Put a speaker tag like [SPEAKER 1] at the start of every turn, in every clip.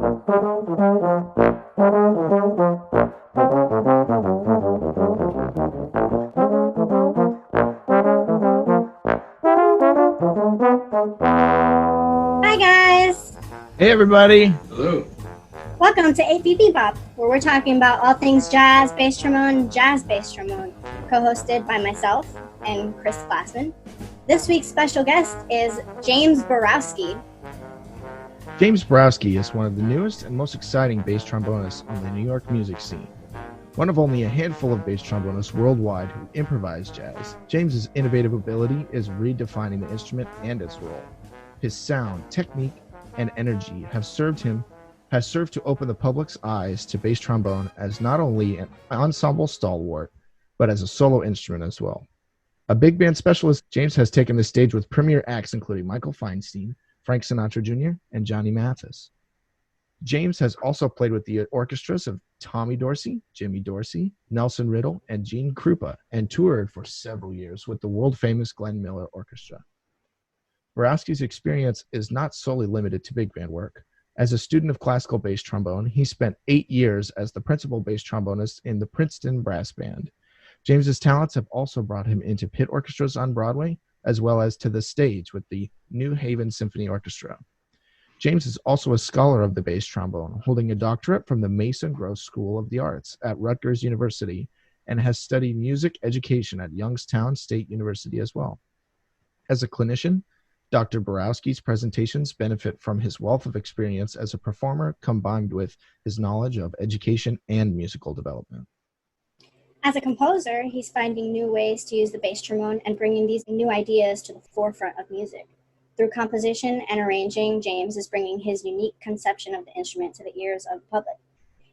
[SPEAKER 1] Hi guys!
[SPEAKER 2] Hey everybody!
[SPEAKER 3] Hello.
[SPEAKER 1] Welcome to 8vbebop, where we're talking about all things jazz, bass trombone, jazz-bass trombone, co-hosted by myself and Chris Glassman. This week's special guest is James Borowski.
[SPEAKER 2] James Borowski is one of the newest and most exciting bass trombonists on the New York music scene. One of only a handful of bass trombonists worldwide who improvise jazz, James's innovative ability is redefining the instrument and its role. His sound, technique, and energy has served to open the public's eyes to bass trombone as not only an ensemble stalwart, but as a solo instrument as well. A big band specialist, James has taken the stage with premier acts including Michael Feinstein, Frank Sinatra Jr., and Johnny Mathis. James has also played with the orchestras of Tommy Dorsey, Jimmy Dorsey, Nelson Riddle, and Gene Krupa, and toured for several years with the world-famous Glenn Miller Orchestra. Borowski's experience is not solely limited to big band work. As a student of classical bass trombone, he spent 8 years as the principal bass trombonist in the Princeton Brass Band. James's talents have also brought him into pit orchestras on Broadway, as well as to the stage with the New Haven Symphony Orchestra. James is also a scholar of the bass trombone, holding a doctorate from the Mason Gross School of the Arts at Rutgers University, and has studied music education at Youngstown State University as well. As a clinician, Dr. Borowski's presentations benefit from his wealth of experience as a performer combined with his knowledge of education and musical development.
[SPEAKER 1] As a composer, he's finding new ways to use the bass trombone and bringing these new ideas to the forefront of music. Through composition and arranging, James is bringing his unique conception of the instrument to the ears of the public.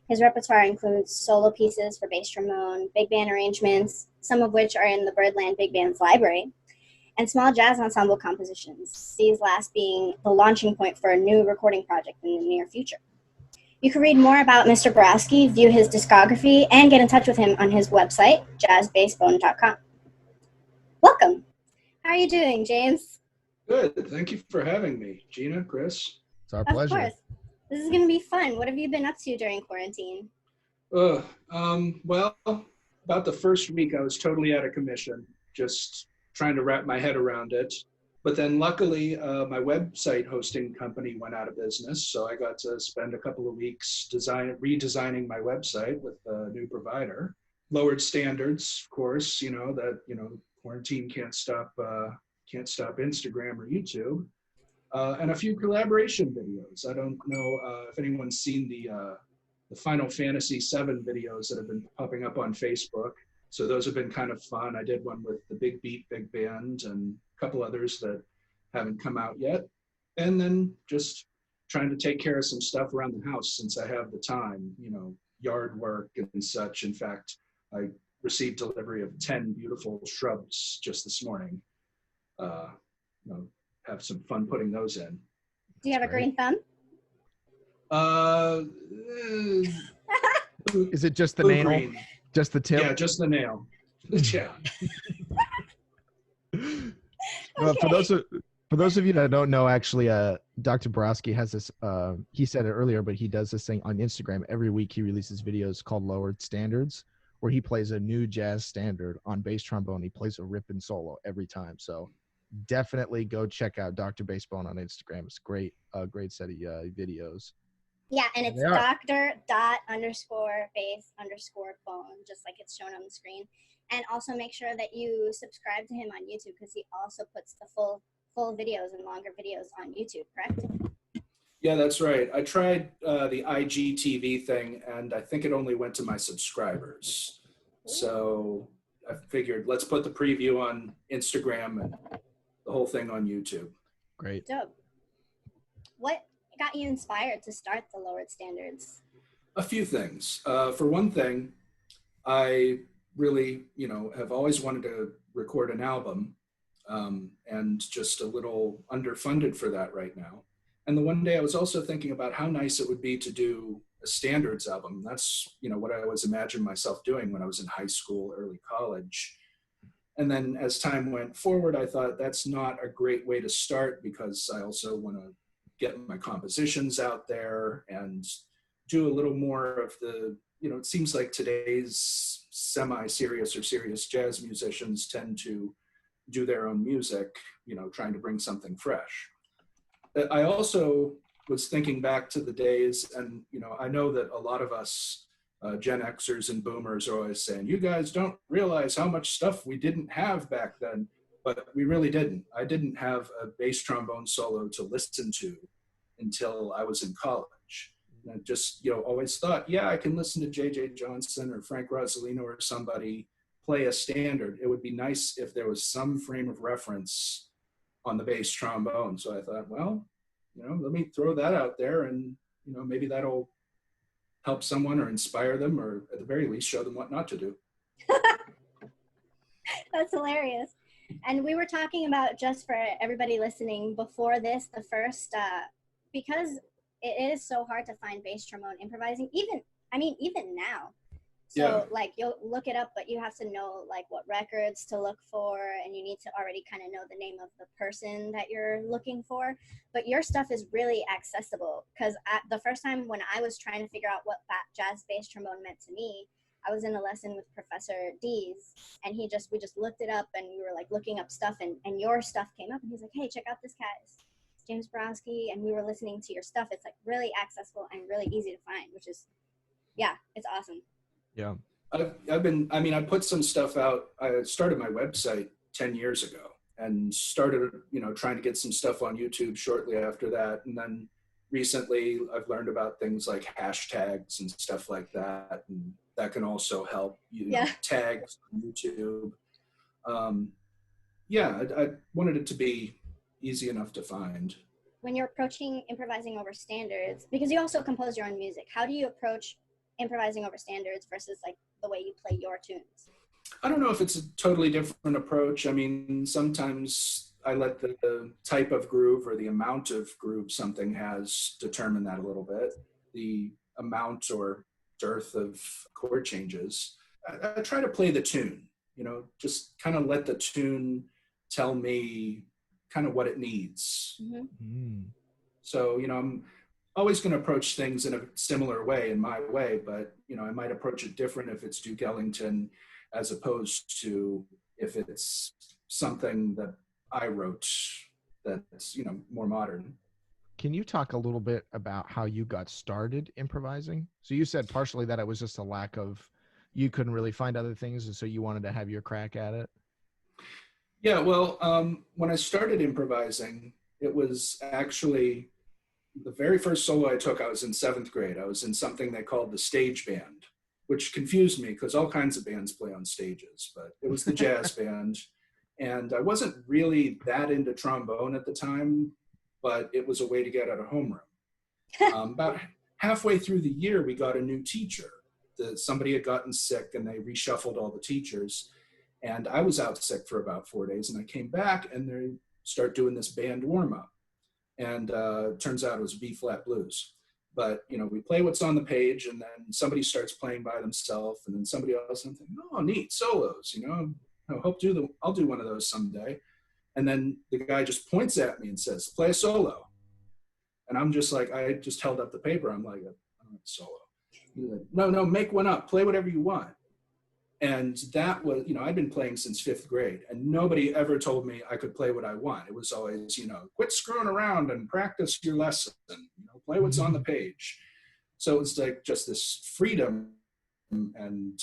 [SPEAKER 1] His repertoire includes solo pieces for bass trombone, big band arrangements, some of which are in the Birdland Big Band's library, and small jazz ensemble compositions, these last being the launching point for a new recording project in the near future. You can read more about Mr. Borowski, view his discography, and get in touch with him on his website, jazzbassbone.com. Welcome. How are you doing, James?
[SPEAKER 3] Good. Thank you for having me, Gina, Chris.
[SPEAKER 2] It's our pleasure.
[SPEAKER 1] Of course. This is going to be fun. What have you been up to during quarantine?
[SPEAKER 3] Well, about the first week I was totally out of commission, just trying to wrap my head around it. But then luckily, my website hosting company went out of business, so I got to spend a couple of weeks redesigning my website with a new provider. Lowered standards, of course, quarantine can't stop Instagram or YouTube, and a few collaboration videos. I don't know if anyone's seen the Final Fantasy VII videos that have been popping up on Facebook. So those have been kind of fun. I did one with the Big Beat Big Band and a couple others that haven't come out yet. And then just trying to take care of some stuff around the house since I have the time, yard work and such. In fact, I received delivery of 10 beautiful shrubs just this morning. Have some fun putting those in.
[SPEAKER 1] Do you have a green thumb?
[SPEAKER 2] Is it just the nail?
[SPEAKER 3] Green.
[SPEAKER 2] Just the tip?
[SPEAKER 3] Yeah, just the nail. Yeah.
[SPEAKER 2] Well,
[SPEAKER 1] Okay.
[SPEAKER 2] for those of you that don't know, actually, Dr. Borowski has this. He said it earlier, but he does this thing on Instagram every week. He releases videos called Lowered Standards, where he plays a new jazz standard on bass trombone. He plays a ripping solo every time. So definitely go check out Dr. Bassbone on Instagram. It's great set of videos.
[SPEAKER 1] Yeah, and it's Dr._bass_bone, just like it's shown on the screen. And also make sure that you subscribe to him on YouTube because he also puts the full videos and longer videos on YouTube, correct?
[SPEAKER 3] Yeah, that's right. I tried the IGTV thing, and I think it only went to my subscribers. So I figured let's put the preview on Instagram and the whole thing on YouTube.
[SPEAKER 2] Great.
[SPEAKER 1] Dope. What got you inspired to start the Lowered Standards?
[SPEAKER 3] A few things. For one thing, I really, have always wanted to record an album, and just a little underfunded for that right now. And the one day I was also thinking about how nice it would be to do a standards album. That's, what I always imagined myself doing when I was in high school, early college. And then as time went forward, I thought that's not a great way to start because I also want to get my compositions out there and do a little more of the, it seems like today's semi-serious or serious jazz musicians tend to do their own music, trying to bring something fresh. I also was thinking back to the days, and I know that a lot of us Gen Xers and boomers are always saying, you guys don't realize how much stuff we didn't have back then, but we really didn't. I didn't have a bass trombone solo to listen to until I was in college. And I just, always thought, yeah, I can listen to J.J. Johnson or Frank Rosalino or somebody play a standard. It would be nice if there was some frame of reference on the bass trombone. So I thought, well, let me throw that out there, and maybe that'll help someone or inspire them, or at the very least show them what not to do.
[SPEAKER 1] That's hilarious. And we were talking about, just for everybody listening before this, the first, because it is so hard to find bass trombone improvising, even now. So you'll look it up, but you have to know what records to look for, and you need to already kind of know the name of the person that you're looking for. But your stuff is really accessible, because the first time when I was trying to figure out what jazz bass trombone meant to me, I was in a lesson with Professor Dees, and we just looked it up, and we were looking up stuff, and your stuff came up, and he's like, hey, check out this cat. It's James Borowski, and we were listening to your stuff. It's really accessible and really easy to find, which is, it's awesome.
[SPEAKER 2] Yeah.
[SPEAKER 3] I put some stuff out. I started my website 10 years ago and started, trying to get some stuff on YouTube shortly after that. And then recently I've learned about things like hashtags and stuff like that. And that can also help tags on YouTube. I wanted it to be easy enough to find.
[SPEAKER 1] When you're approaching improvising over standards, because you also compose your own music, how do you approach improvising over standards versus the way you play your tunes?
[SPEAKER 3] I don't know if it's a totally different approach. Sometimes I let the type of groove or the amount of groove something has determine that a little bit. The amount or dearth of chord changes. I try to play the tune, just kind of let the tune tell me kind of what it needs.
[SPEAKER 1] Mm-hmm.
[SPEAKER 3] So, I'm always going to approach things in a similar way, in my way, but I might approach it different if it's Duke Ellington as opposed to if it's something that I wrote that's more modern.
[SPEAKER 2] Can you talk a little bit about how you got started improvising? So you said partially that it was just a lack of, you couldn't really find other things, and so you wanted to have your crack at it.
[SPEAKER 3] Yeah, well, when I started improvising, it was actually the very first solo I took. I was in 7th grade. I was in something they called the stage band, which confused me because all kinds of bands play on stages, but it was the jazz band. And I wasn't really that into trombone at the time, but it was a way to get out of homeroom. About halfway through the year, we got a new teacher. Somebody had gotten sick, and they reshuffled all the teachers. And I was out sick for about 4 days, and I came back, and they start doing this band warm-up. And turns out it was B-flat blues. But, we play what's on the page, and then somebody starts playing by themselves, and then somebody else, and I'm thinking, oh, neat, solos, I'll do one of those someday. And then the guy just points at me and says, play a solo. And I'm just like, I just held up the paper. I'm like, I don't have a solo. He's like, no, make one up. Play whatever you want. And that was, I'd been playing since 5th grade, and nobody ever told me I could play what I want. It was always, quit screwing around and practice your lesson, play what's on the page. So it was just this freedom. And,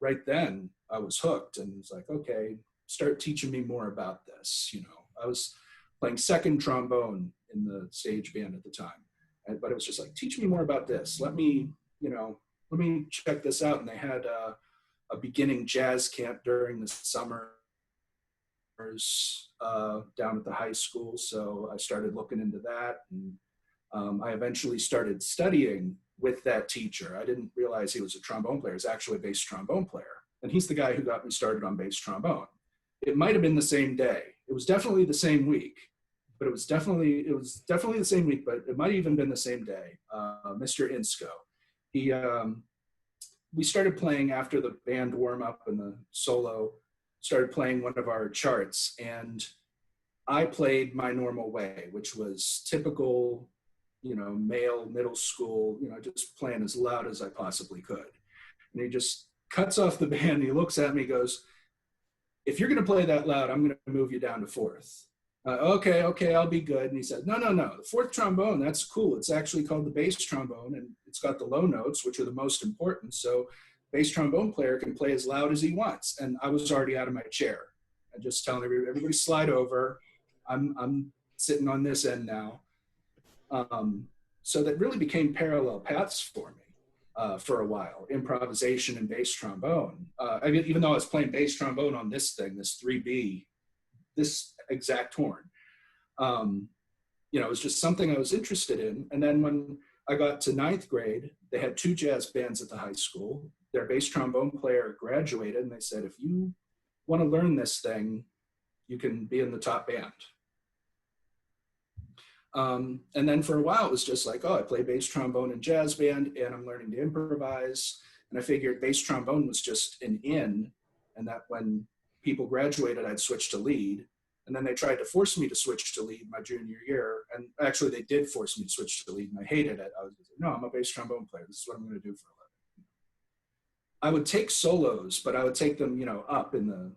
[SPEAKER 3] right then I was hooked, and it's like, okay, start teaching me more about this. I was playing second trombone in the stage band at the time, but it was just like, teach me more about this. Let me check this out. And they had a beginning jazz camp during the summers down at the high school. So I started looking into that, and I eventually started studying with that teacher. I didn't realize he was a trombone player. He's actually a bass trombone player. And he's the guy who got me started on bass trombone. It might have been the same day. It was definitely the same week, but it was definitely the same week, but it might have even been the same day. Mr. Insco. We started playing after the band warm up and the solo, started playing one of our charts. And I played my normal way, which was typical, male middle school, just playing as loud as I possibly could. And he just cuts off the band. He looks at me, goes, "If you're going to play that loud, I'm going to move you down to fourth." Okay, I'll be good. And he said, no, the fourth trombone, that's cool. It's actually called the bass trombone, and it's got the low notes, which are the most important. So bass trombone player can play as loud as he wants. And I was already out of my chair. And just telling everybody slide over. I'm sitting on this end now. So that really became parallel paths for me for a while, improvisation and bass trombone. Even though I was playing bass trombone on this thing, this 3B, this exact horn. It was just something I was interested in. And then when I got to ninth grade, they had 2 jazz bands at the high school. Their bass trombone player graduated, and they said, if you want to learn this thing, you can be in the top band. And then for a while, it was just like, I play bass trombone in jazz band, and I'm learning to improvise. And I figured bass trombone was just an in, and that when people graduated, I'd switch to lead. And then they tried to force me to switch to lead my junior year. And actually, they did force me to switch to lead, and I hated it. I was like, no, I'm a bass trombone player. This is what I'm going to do for a living. I would take solos, but I would take them, up in the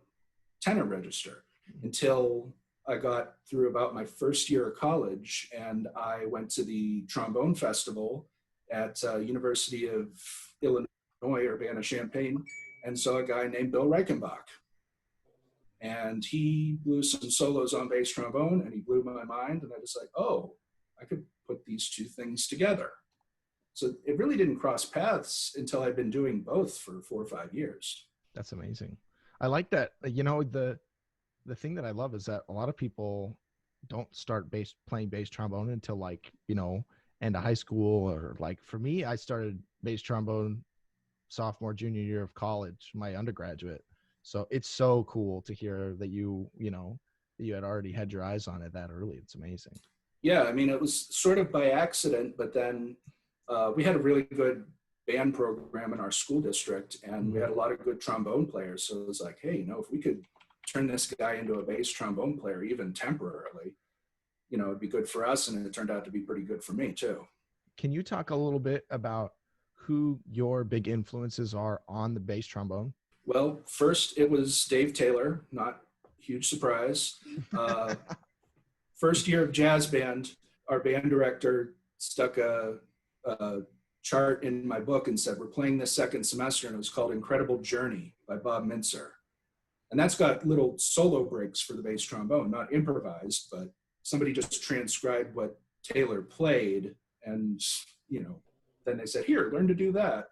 [SPEAKER 3] tenor register until I got through about my first year of college, and I went to the trombone festival at University of Illinois, Urbana-Champaign, and saw a guy named Bill Reichenbach. And he blew some solos on bass trombone, and he blew my mind. And I was like, I could put these 2 things together. So it really didn't cross paths until I'd been doing both for 4 or 5 years.
[SPEAKER 2] That's amazing. I like that. The thing that I love is that a lot of people don't start playing bass trombone until end of high school, or for me, I started bass trombone sophomore, junior year of college, my undergraduate. So it's so cool to hear that you had already had your eyes on it that early. It's amazing.
[SPEAKER 3] Yeah, it was sort of by accident, but then we had a really good band program in our school district, and we had a lot of good trombone players. So it was like, hey, if we could turn this guy into a bass trombone player, even temporarily, it'd be good for us. And it turned out to be pretty good for me too.
[SPEAKER 2] Can you talk a little bit about who your big influences are on the bass trombone?
[SPEAKER 3] Well, first it was Dave Taylor, not huge surprise. First year of jazz band, our band director stuck a chart in my book and said, we're playing this second semester, and it was called Incredible Journey by Bob Mintzer. And that's got little solo breaks for the bass trombone, not improvised, but somebody just transcribed what Taylor played. And, then they said, here, learn to do that,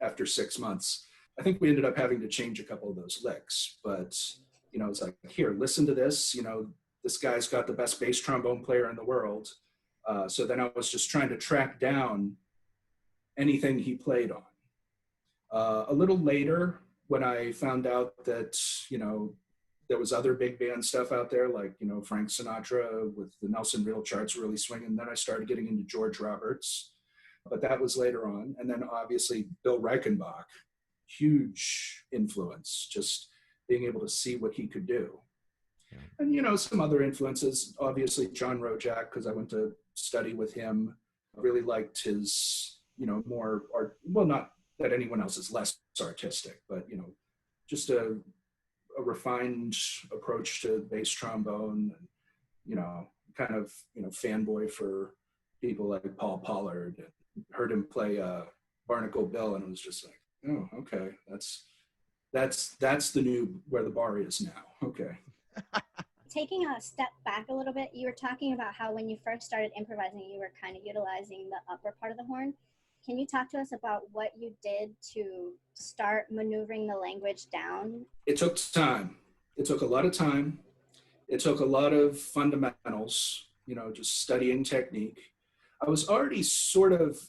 [SPEAKER 3] after 6 months. I think we ended up having to change a couple of those licks, but, it's like, here, listen to this, this guy's got the best bass trombone player in the world. So then I was just trying to track down anything he played on. A little later, when I found out that, there was other big band stuff out there, like, Frank Sinatra with the Nelsonville charts really swinging, then I started getting into George Roberts, but that was later on. And then obviously Bill Reichenbach, huge influence, just being able to see what he could do. And, some other influences, obviously John Rojak, because I went to study with him. I really liked his, more art, well, not that anyone else is less artistic, but, just a refined approach to bass trombone, and, kind of, fanboy for people like Paul Pollard. And heard him play Barnacle Bill, and it was just like, oh, okay, that's the new where the bar is now. Okay.
[SPEAKER 1] Taking a step back a little bit, you were talking about how when you first started improvising, you were kind of utilizing the upper part of the horn. Can you talk to us about what you did to start maneuvering the language down?
[SPEAKER 3] It took time. It took a lot of time. It took a lot of fundamentals, just studying technique. I was already sort of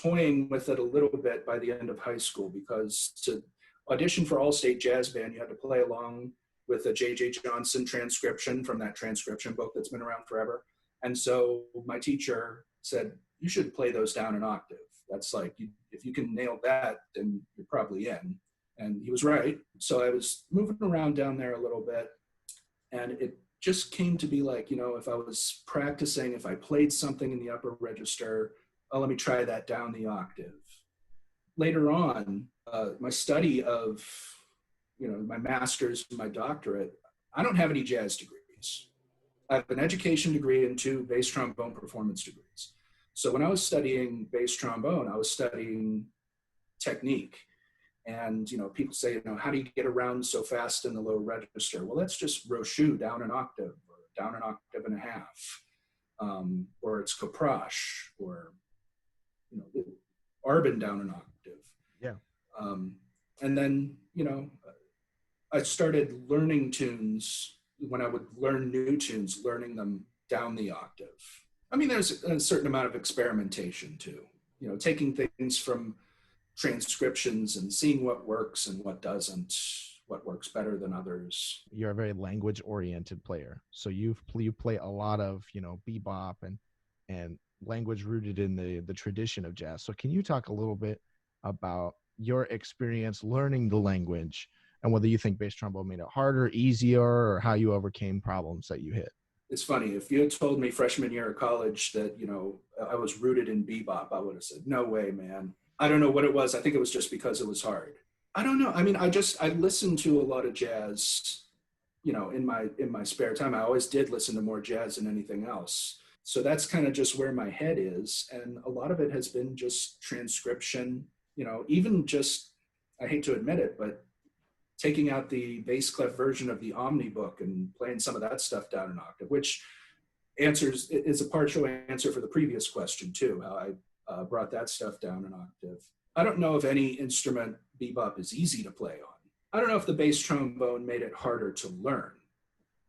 [SPEAKER 3] toying with it a little bit by the end of high school, because to audition for All-State Jazz Band, you had to play along with a J.J. Johnson transcription from that transcription book that's been around forever. And so my teacher said, you should play those down an octave. That's like, if you can nail that, then you're probably in. And he was right. So I was moving around down there a little bit, and it just came to be like, if I was practicing, if I played something in the upper register, oh, let me try that down the octave. Later on, my study of, my master's and my doctorate, I don't have any jazz degrees. I have an education degree and 2 bass trombone performance degrees. So when I was studying bass trombone, I was studying technique. And, people say, how do you get around so fast in the low register? Well, that's just Rochu down an octave or down an octave and a half. Or it's Caprache or, Arbin down an octave.
[SPEAKER 2] Yeah.
[SPEAKER 3] And then, I started learning tunes when I would learn new tunes, learning them down the octave. I mean, there's a certain amount of experimentation too, taking things from transcriptions and seeing what works and what doesn't, what works better than others.
[SPEAKER 2] You're a very language oriented player. So you play a lot of, bebop and language rooted in the tradition of jazz. So can you talk a little bit about your experience learning the language and whether you think bass trombone made it harder, easier, or how you overcame problems that you hit?
[SPEAKER 3] It's funny, if you had told me freshman year of college that, I was rooted in bebop, I would have said, no way, man. I don't know what it was. I think it was just because it was hard. I don't know. I mean, I listened to a lot of jazz, in my spare time. I always did listen to more jazz than anything else. So that's kind of just where my head is. And a lot of it has been just transcription, even just, I hate to admit it, but taking out the bass clef version of the Omni book and playing some of that stuff down an octave, which is a partial answer for the previous question too, how I brought that stuff down an octave. I don't know if any instrument bebop is easy to play on. I don't know if the bass trombone made it harder to learn,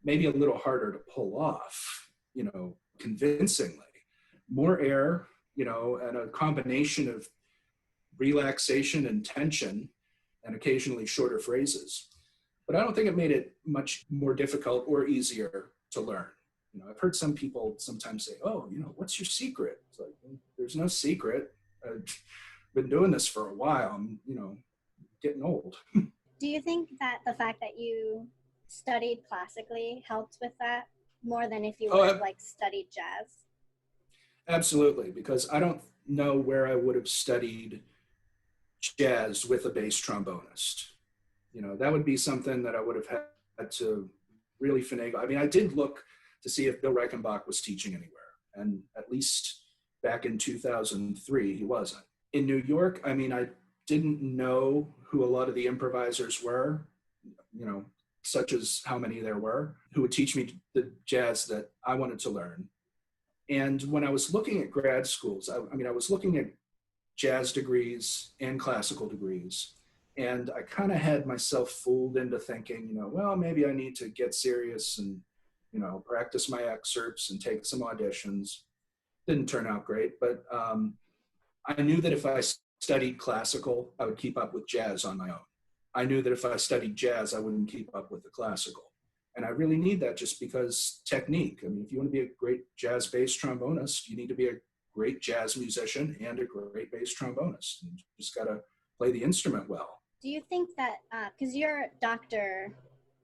[SPEAKER 3] maybe a little harder to pull off, convincingly. More air, and a combination of relaxation and tension and occasionally shorter phrases. But I don't think it made it much more difficult or easier to learn. I've heard some people sometimes say, oh, what's your secret? It's like, well, there's no secret. I've been doing this for a while. I'm, getting old.
[SPEAKER 1] Do you think that the fact that you studied classically helped with that more than if you would have studied jazz?
[SPEAKER 3] Absolutely, because I don't know where I would have studied jazz with a bass trombonist. That would be something that I would have had to really finagle. I mean, I did look to see if Bill Reichenbach was teaching anywhere. And at least back in 2003, he wasn't. In New York, I mean, I didn't know who a lot of the improvisers were, such as how many there were, who would teach me the jazz that I wanted to learn. And when I was looking at grad schools, I was looking at jazz degrees and classical degrees. And I kind of had myself fooled into thinking, well, maybe I need to get serious and, practice my excerpts and take some auditions. Didn't turn out great, but I knew that if I studied classical, I would keep up with jazz on my own. I knew that if I studied jazz, I wouldn't keep up with the classical. And I really need that just because technique. I mean, if you want to be a great jazz bass trombonist, you need to be a great jazz musician and a great bass trombonist. You just got to play the instrument well.
[SPEAKER 1] Do you think that, because you're Dr.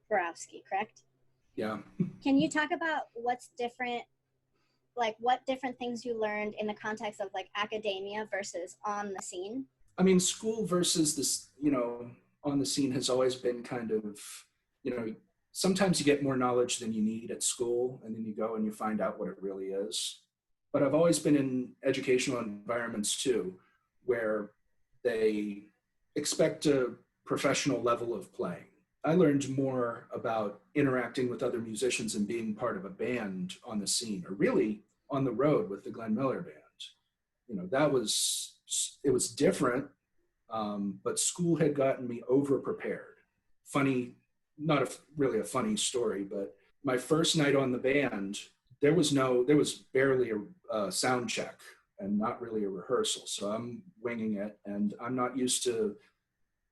[SPEAKER 1] Borowski, correct?
[SPEAKER 3] Yeah.
[SPEAKER 1] Can you talk about what's different, what different things you learned in the context of academia versus on the scene?
[SPEAKER 3] I mean, school versus this, on the scene has always been kind of, sometimes you get more knowledge than you need at school, and then you go and you find out what it really is. But I've always been in educational environments too, where they expect a professional level of playing. I learned more about interacting with other musicians and being part of a band on the scene, or really on the road with the Glenn Miller Band. It was different, but school had gotten me over-prepared. Funny, not really a funny story, but my first night on the band, there was barely a sound check and not really a rehearsal. So I'm winging it, and I'm not used to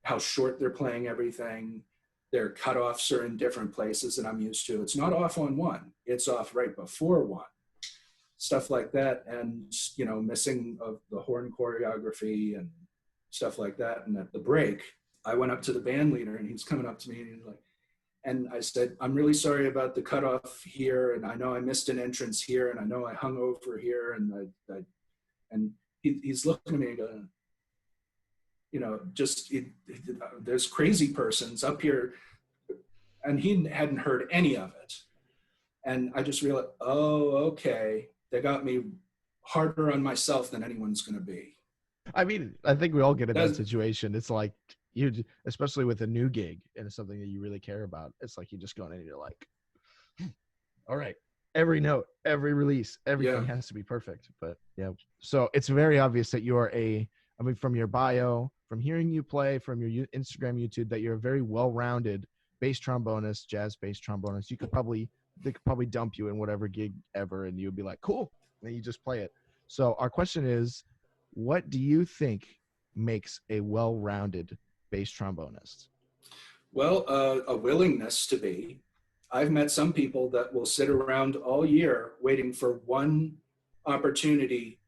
[SPEAKER 3] how short they're playing everything. Their cutoffs are in different places than I'm used to. It's not off on one, it's off right before one. Stuff like that, and missing of the horn choreography and stuff like that. And at the break, I went up to the band leader, and he was coming up to me and he was like, And I said, I'm really sorry about the cutoff here, and I know I missed an entrance here, and I know I hung over here, and he's looking at me and going, there's crazy persons up here, and he hadn't heard any of it. And I just realized, oh, okay, they got me harder on myself than anyone's going to be.
[SPEAKER 2] I mean, I think we all get in that situation. It's like especially with a new gig and it's something that you really care about. It's like you just go in and you're like, all right, every note, every release, everything has to be perfect. But yeah, so it's very obvious that you are from your bio, from hearing you play, from your Instagram, YouTube, that you're a very well-rounded bass trombonist, jazz bass trombonist. They could probably dump you in whatever gig ever, and you'd be like, cool, and you just play it. So our question is, what do you think makes a well-rounded bass trombonist?
[SPEAKER 3] Well, a willingness to be. I've met some people that will sit around all year waiting for one opportunity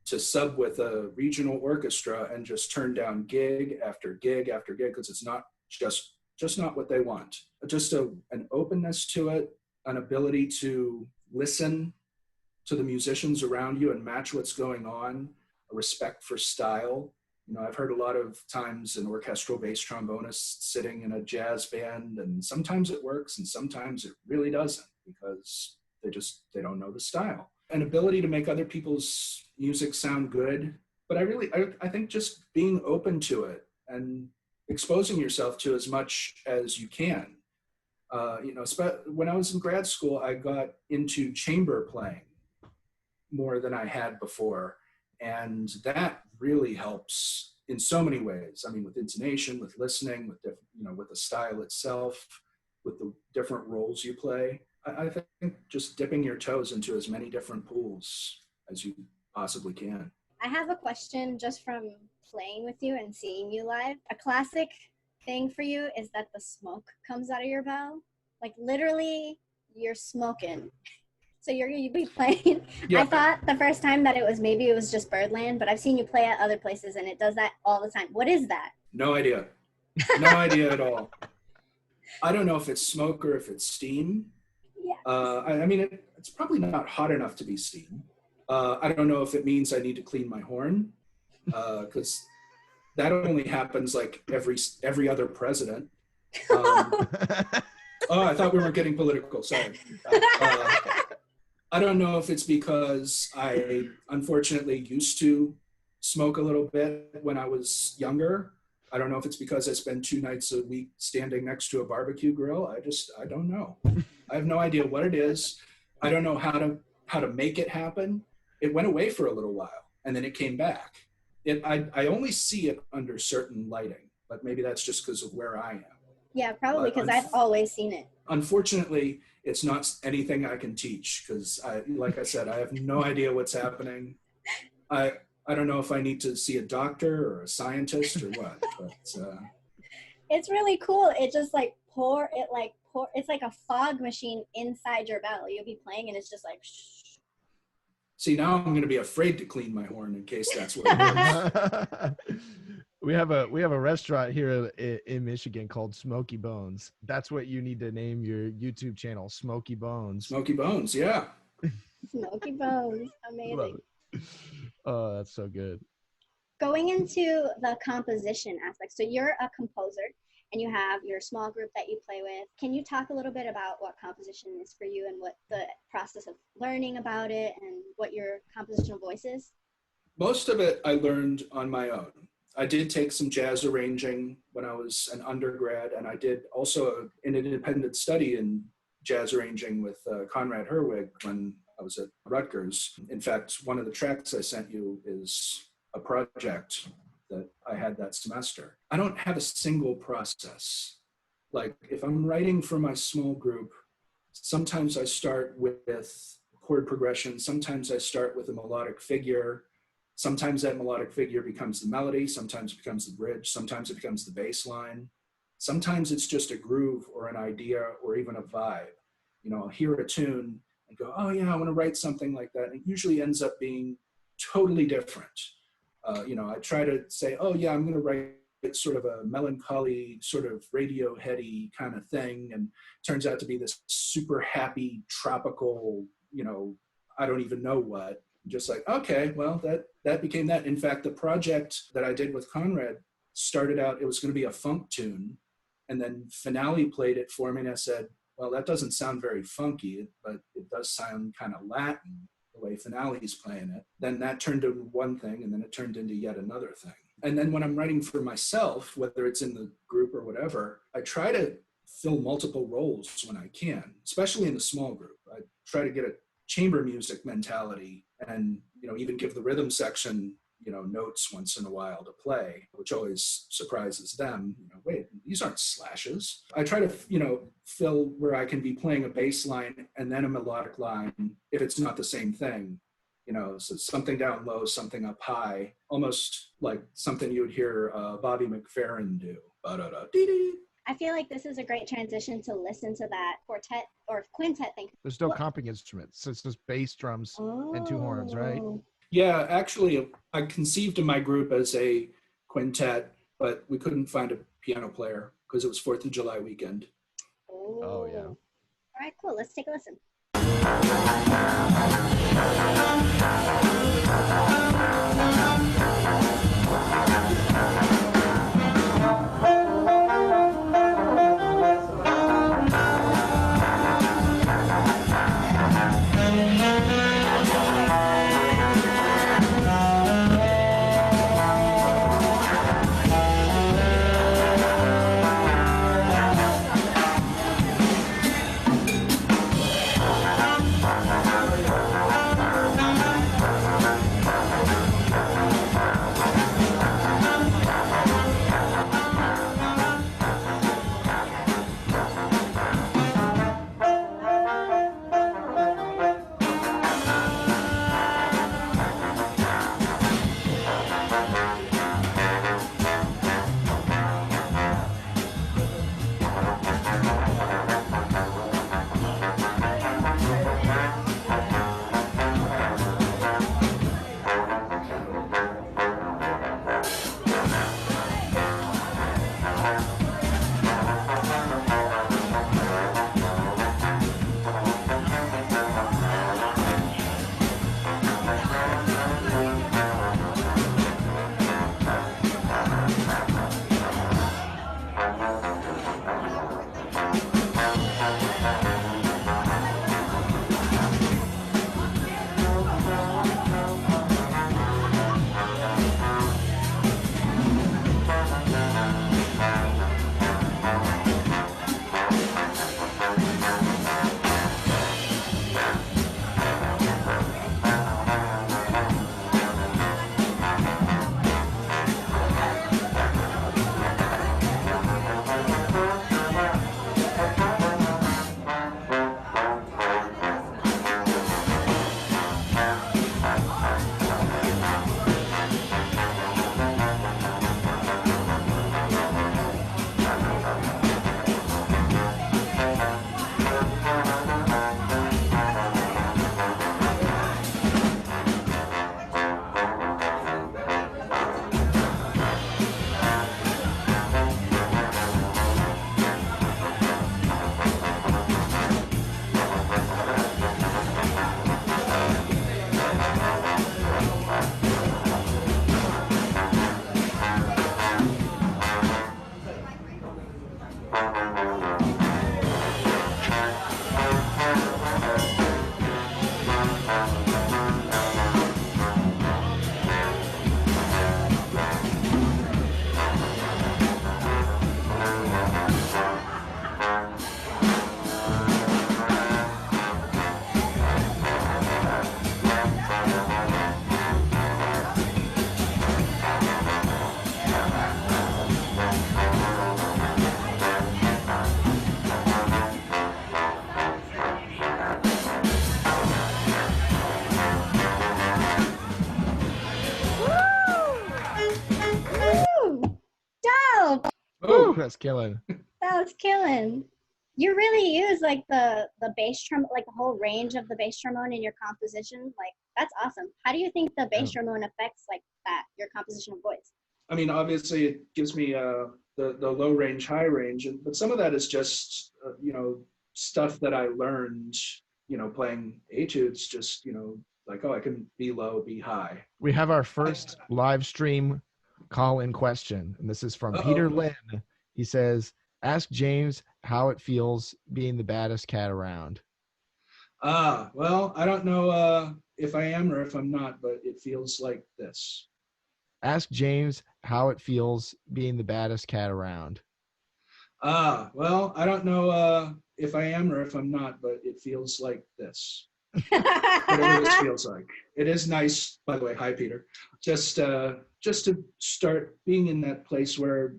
[SPEAKER 3] to sub with a regional orchestra and just turn down gig after gig after gig because it's not just not what they want. Just an openness to it, an ability to listen to the musicians around you and match what's going on, a respect for style. I've heard a lot of times an orchestral bass trombonist sitting in a jazz band, and sometimes it works and sometimes it really doesn't because they don't know the style. An ability to make other people's music sound good. But I think just being open to it and exposing yourself to as much as you can. When I was in grad school, I got into chamber playing more than I had before. And that really helps in so many ways. I mean, with intonation, with listening, with the style itself, with the different roles you play. I think just dipping your toes into as many different pools as you possibly can.
[SPEAKER 1] I have a question just from playing with you and seeing you live. A classic thing for you is that the smoke comes out of your bell. Like literally, you're smoking. So you'd be playing. Yeah. I thought the first time that it was just Birdland, but I've seen you play at other places and it does that all the time. What is that?
[SPEAKER 3] No idea. No idea at all. I don't know if it's smoke or if it's steam.
[SPEAKER 1] Yeah.
[SPEAKER 3] I mean, it's probably not hot enough to be steam. I don't know if it means I need to clean my horn because that only happens like every other president. I thought we weren't getting political. Sorry. I don't know if it's because I unfortunately used to smoke a little bit when I was younger. I don't know if it's because I spend 2 nights a week standing next to a barbecue grill. I don't know. I have no idea what it is. I don't know how to make it happen. It went away for a little while and then it came back. I only see it under certain lighting, but maybe that's just because of where I am.
[SPEAKER 1] Yeah, probably because I've always seen it.
[SPEAKER 3] Unfortunately, it's not anything I can teach because, like I said, I have no idea what's happening. I don't know if I need to see a doctor or a scientist or what. But
[SPEAKER 1] it's really cool. It just pour. It's like a fog machine inside your bell. You'll be playing and it's just like. Shh.
[SPEAKER 3] See, now I'm going to be afraid to clean my horn in case that's what it is.
[SPEAKER 2] We have a restaurant here in Michigan called Smoky Bones. That's what you need to name your YouTube channel, Smoky Bones.
[SPEAKER 3] Smoky Bones, yeah.
[SPEAKER 1] Smoky Bones, amazing.
[SPEAKER 2] Oh, that's so good.
[SPEAKER 1] Going into the composition aspect, so you're a composer and you have your small group that you play with. Can you talk a little bit about what composition is for you and what the process of learning about it and what your compositional voice is?
[SPEAKER 3] Most of it I learned on my own. I did take some jazz arranging when I was an undergrad, and I did also an independent study in jazz arranging with Conrad Herwig when I was at Rutgers. In fact, one of the tracks I sent you is a project that I had that semester. I don't have a single process. Like if I'm writing for my small group, sometimes I start with chord progression, sometimes I start with a melodic figure. Sometimes that melodic figure becomes the melody, sometimes it becomes the bridge, sometimes it becomes the bass line. Sometimes it's just a groove or an idea or even a vibe. I'll hear a tune and go, oh yeah, I want to write something like that. And it usually ends up being totally different. I try to say, oh yeah, I'm going to write sort of a melancholy, sort of Radioheady kind of thing, and turns out to be this super happy, tropical, I don't even know what. Just like, okay, well, that became that. In fact, the project that I did with Conrad started out, it was going to be a funk tune, and then Finale played it for me, and I said, well, that doesn't sound very funky, but it does sound kind of Latin, the way Finale's playing it. Then that turned into one thing, and then it turned into yet another thing. And then when I'm writing for myself, whether it's in the group or whatever, I try to fill multiple roles when I can, especially in the small group. I try to get a chamber music mentality and, even give the rhythm section, notes once in a while to play, which always surprises them. Wait, these aren't slashes. I try to, fill where I can be playing a bass line and then a melodic line if it's not the same thing. So something down low, something up high, almost like something you would hear Bobby McFerrin do. Ba-da-da-dee-dee.
[SPEAKER 1] I feel like this is a great transition to listen to that quartet or quintet thing.
[SPEAKER 2] There's no comping instruments, so it's just bass, drums, and two horns, right?
[SPEAKER 3] Yeah, actually, I conceived of my group as a quintet, but we couldn't find a piano player because it was 4th of July weekend.
[SPEAKER 2] Oh, yeah.
[SPEAKER 1] All right, cool. Let's take a listen.
[SPEAKER 2] That's killing.
[SPEAKER 1] That was killing. You really use like the bass trombone, like the whole range of the bass trombone in your composition. Like that's awesome. How do you think the bass trombone affects like that, your composition of voice?
[SPEAKER 3] I mean, obviously it gives me the low range, high range, but some of that is just, stuff that I learned, playing etudes, just, like, oh, I can be low, be high.
[SPEAKER 2] We have our first live stream call-in question, and this is from Peter
[SPEAKER 3] Uh-oh.
[SPEAKER 2] Lynn. He says, ask James how it feels being the baddest cat around.
[SPEAKER 3] Well, I don't know if I am or if I'm not, but it feels like this.
[SPEAKER 2] Ask James how it feels being the baddest cat around.
[SPEAKER 3] Well, I don't know if I am or if I'm not, but it feels like this. Whatever this feels like. It is nice, by the way. Hi, Peter. Just to start being in that place where,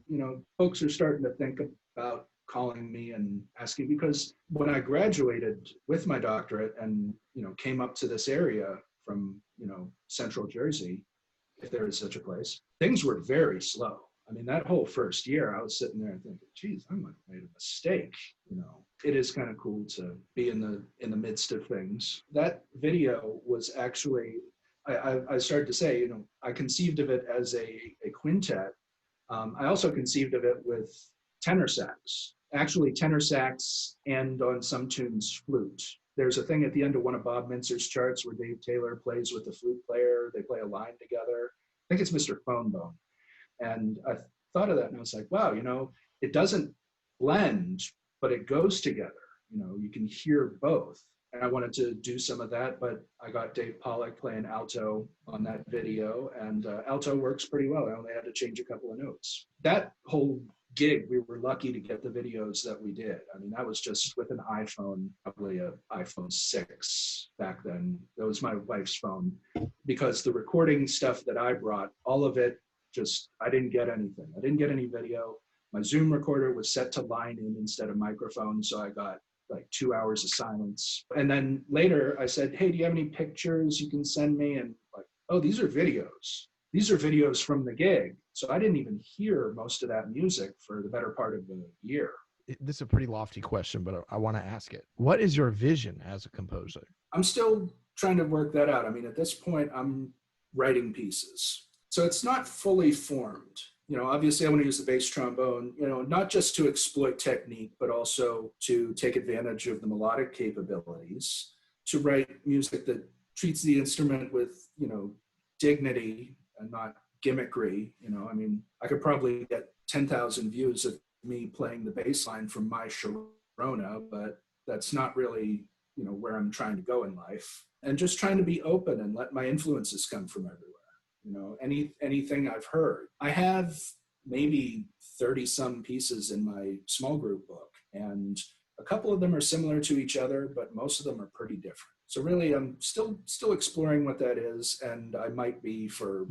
[SPEAKER 3] folks are starting to think about calling me and asking, because when I graduated with my doctorate and, came up to this area from, central Jersey, if there is such a place, things were very slow. I mean, that whole first year, I was sitting there thinking, geez, I might have made a mistake. It is kind of cool to be in the midst of things. That video was actually, I started to say, I conceived of it as a quintet. I also conceived of it with tenor sax, actually tenor sax, and on some tunes, flute. There's a thing at the end of one of Bob Mintzer's charts where Dave Taylor plays with the flute player. They play a line together. I think it's Mr. Phone Bone. And I thought of that and I was like, wow, it doesn't blend, but it goes together. You can hear both. And I wanted to do some of that, but I got Dave Pollack playing alto on that video, and alto works pretty well. I only had to change a couple of notes. That whole gig, we were lucky to get the videos that we did. I mean, that was just with an iPhone, probably an iPhone 6 back then. That was my wife's phone, because the recording stuff that I brought, all of it, I didn't get anything. I didn't get any video. My Zoom recorder was set to line in instead of microphone, so I got like 2 hours of silence. And then later I said, hey, do you have any pictures you can send me? And like, oh, these are videos. These are videos from the gig. So I didn't even hear most of that music for the better part of a year.
[SPEAKER 2] This is a pretty lofty question, but I want to ask it. What is your vision as a composer?
[SPEAKER 3] I'm still trying to work that out. I mean, at this point, I'm writing pieces. So it's not fully formed. Obviously I want to use the bass trombone, not just to exploit technique, but also to take advantage of the melodic capabilities, to write music that treats the instrument with, dignity and not gimmickry. I mean, I could probably get 10,000 views of me playing the bass line from my Sharona, but that's not really, where I'm trying to go in life. And just trying to be open and let my influences come from everywhere. Anything I've heard. I have maybe 30 some pieces in my small group book, and a couple of them are similar to each other, but most of them are pretty different. So really, I'm still exploring what that is, and I might be forever.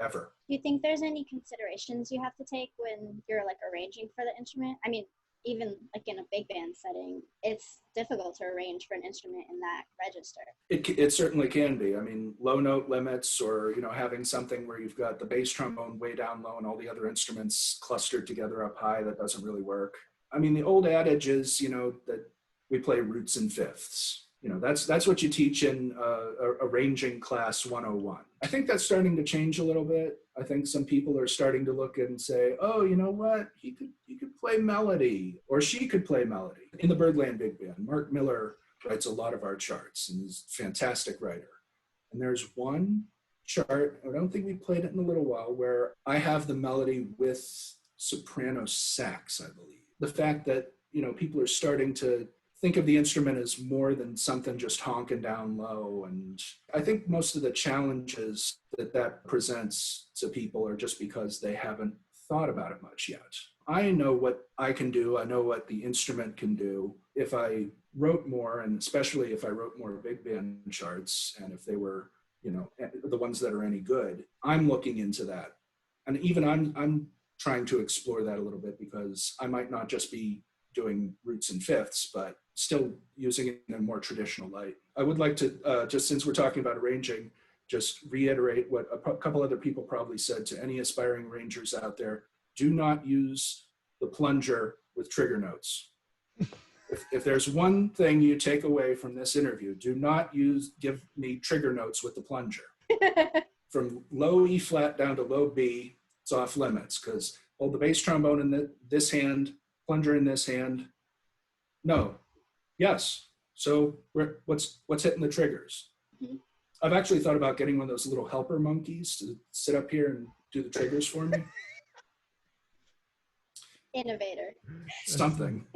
[SPEAKER 1] Do you think there's any considerations you have to take when you're like arranging for the instrument? I mean, even like in a big band setting, it's difficult to arrange for an instrument in that register.
[SPEAKER 3] It certainly can be. I mean, low note limits, or having something where you've got the bass trombone way down low and all the other instruments clustered together up high, that doesn't really work. I mean, the old adage is, that we play roots and fifths. That's what you teach in arranging class 101. I think that's starting to change a little bit. I think some people are starting to look and say, oh, you know what? He could play melody, or she could play melody. In the Birdland Big Band, Mark Miller writes a lot of our charts, and he's a fantastic writer. And there's one chart, I don't think we played it in a little while, where I have the melody with soprano sax, I believe. The fact that, people are starting to think of the instrument as more than something just honking down low. And I think most of the challenges that presents to people are just because they haven't thought about it much yet. I know what I can do. I know what the instrument can do. If I wrote more, and especially if I wrote more big band charts, and if they were, the ones that are any good, I'm looking into that. And even I'm trying to explore that a little bit, because I might not just be doing roots and fifths, but still using it in a more traditional light. I would like to, just since we're talking about arranging, just reiterate what a couple other people probably said to any aspiring arrangers out there: do not use the plunger with trigger notes. If there's one thing you take away from this interview, do not give me trigger notes with the plunger. From low E flat down to low B, it's off limits because hold the bass trombone in this hand, plunger in this hand. No, yes. So what's hitting the triggers?
[SPEAKER 1] Mm-hmm.
[SPEAKER 3] I've actually thought about getting one of those little helper monkeys to sit up here and do the triggers for me.
[SPEAKER 1] Innovator.
[SPEAKER 3] Something.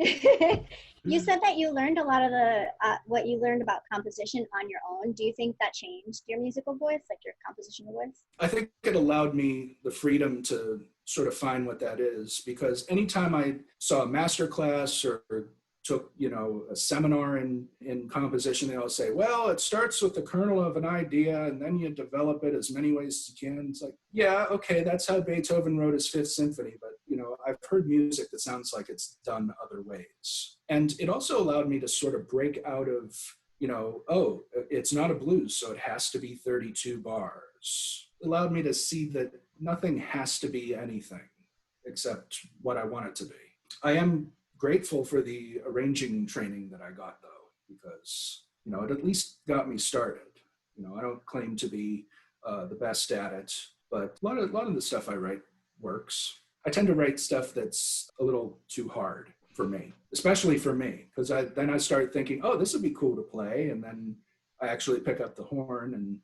[SPEAKER 1] You said that you learned a lot of the what you learned about composition on your own. Do you think that changed your musical voice, like your compositional voice?
[SPEAKER 3] I think it allowed me the freedom to sort of find what that is, because anytime I saw a master class or took, a seminar in composition, they all say, well, it starts with the kernel of an idea and then you develop it as many ways as you can. It's like, yeah, okay, that's how Beethoven wrote his Fifth Symphony, but I've heard music that sounds like it's done other ways. And it also allowed me to sort of break out of, it's not a blues, so it has to be 32 bars. It allowed me to see that nothing has to be anything except what I want it to be. I am grateful for the arranging training that I got, though, because, it at least got me started. I don't claim to be the best at it, but a lot of the stuff I write works. I tend to write stuff that's a little too hard for me, especially for me, because then I start thinking, oh, this would be cool to play, and then I actually pick up the horn, and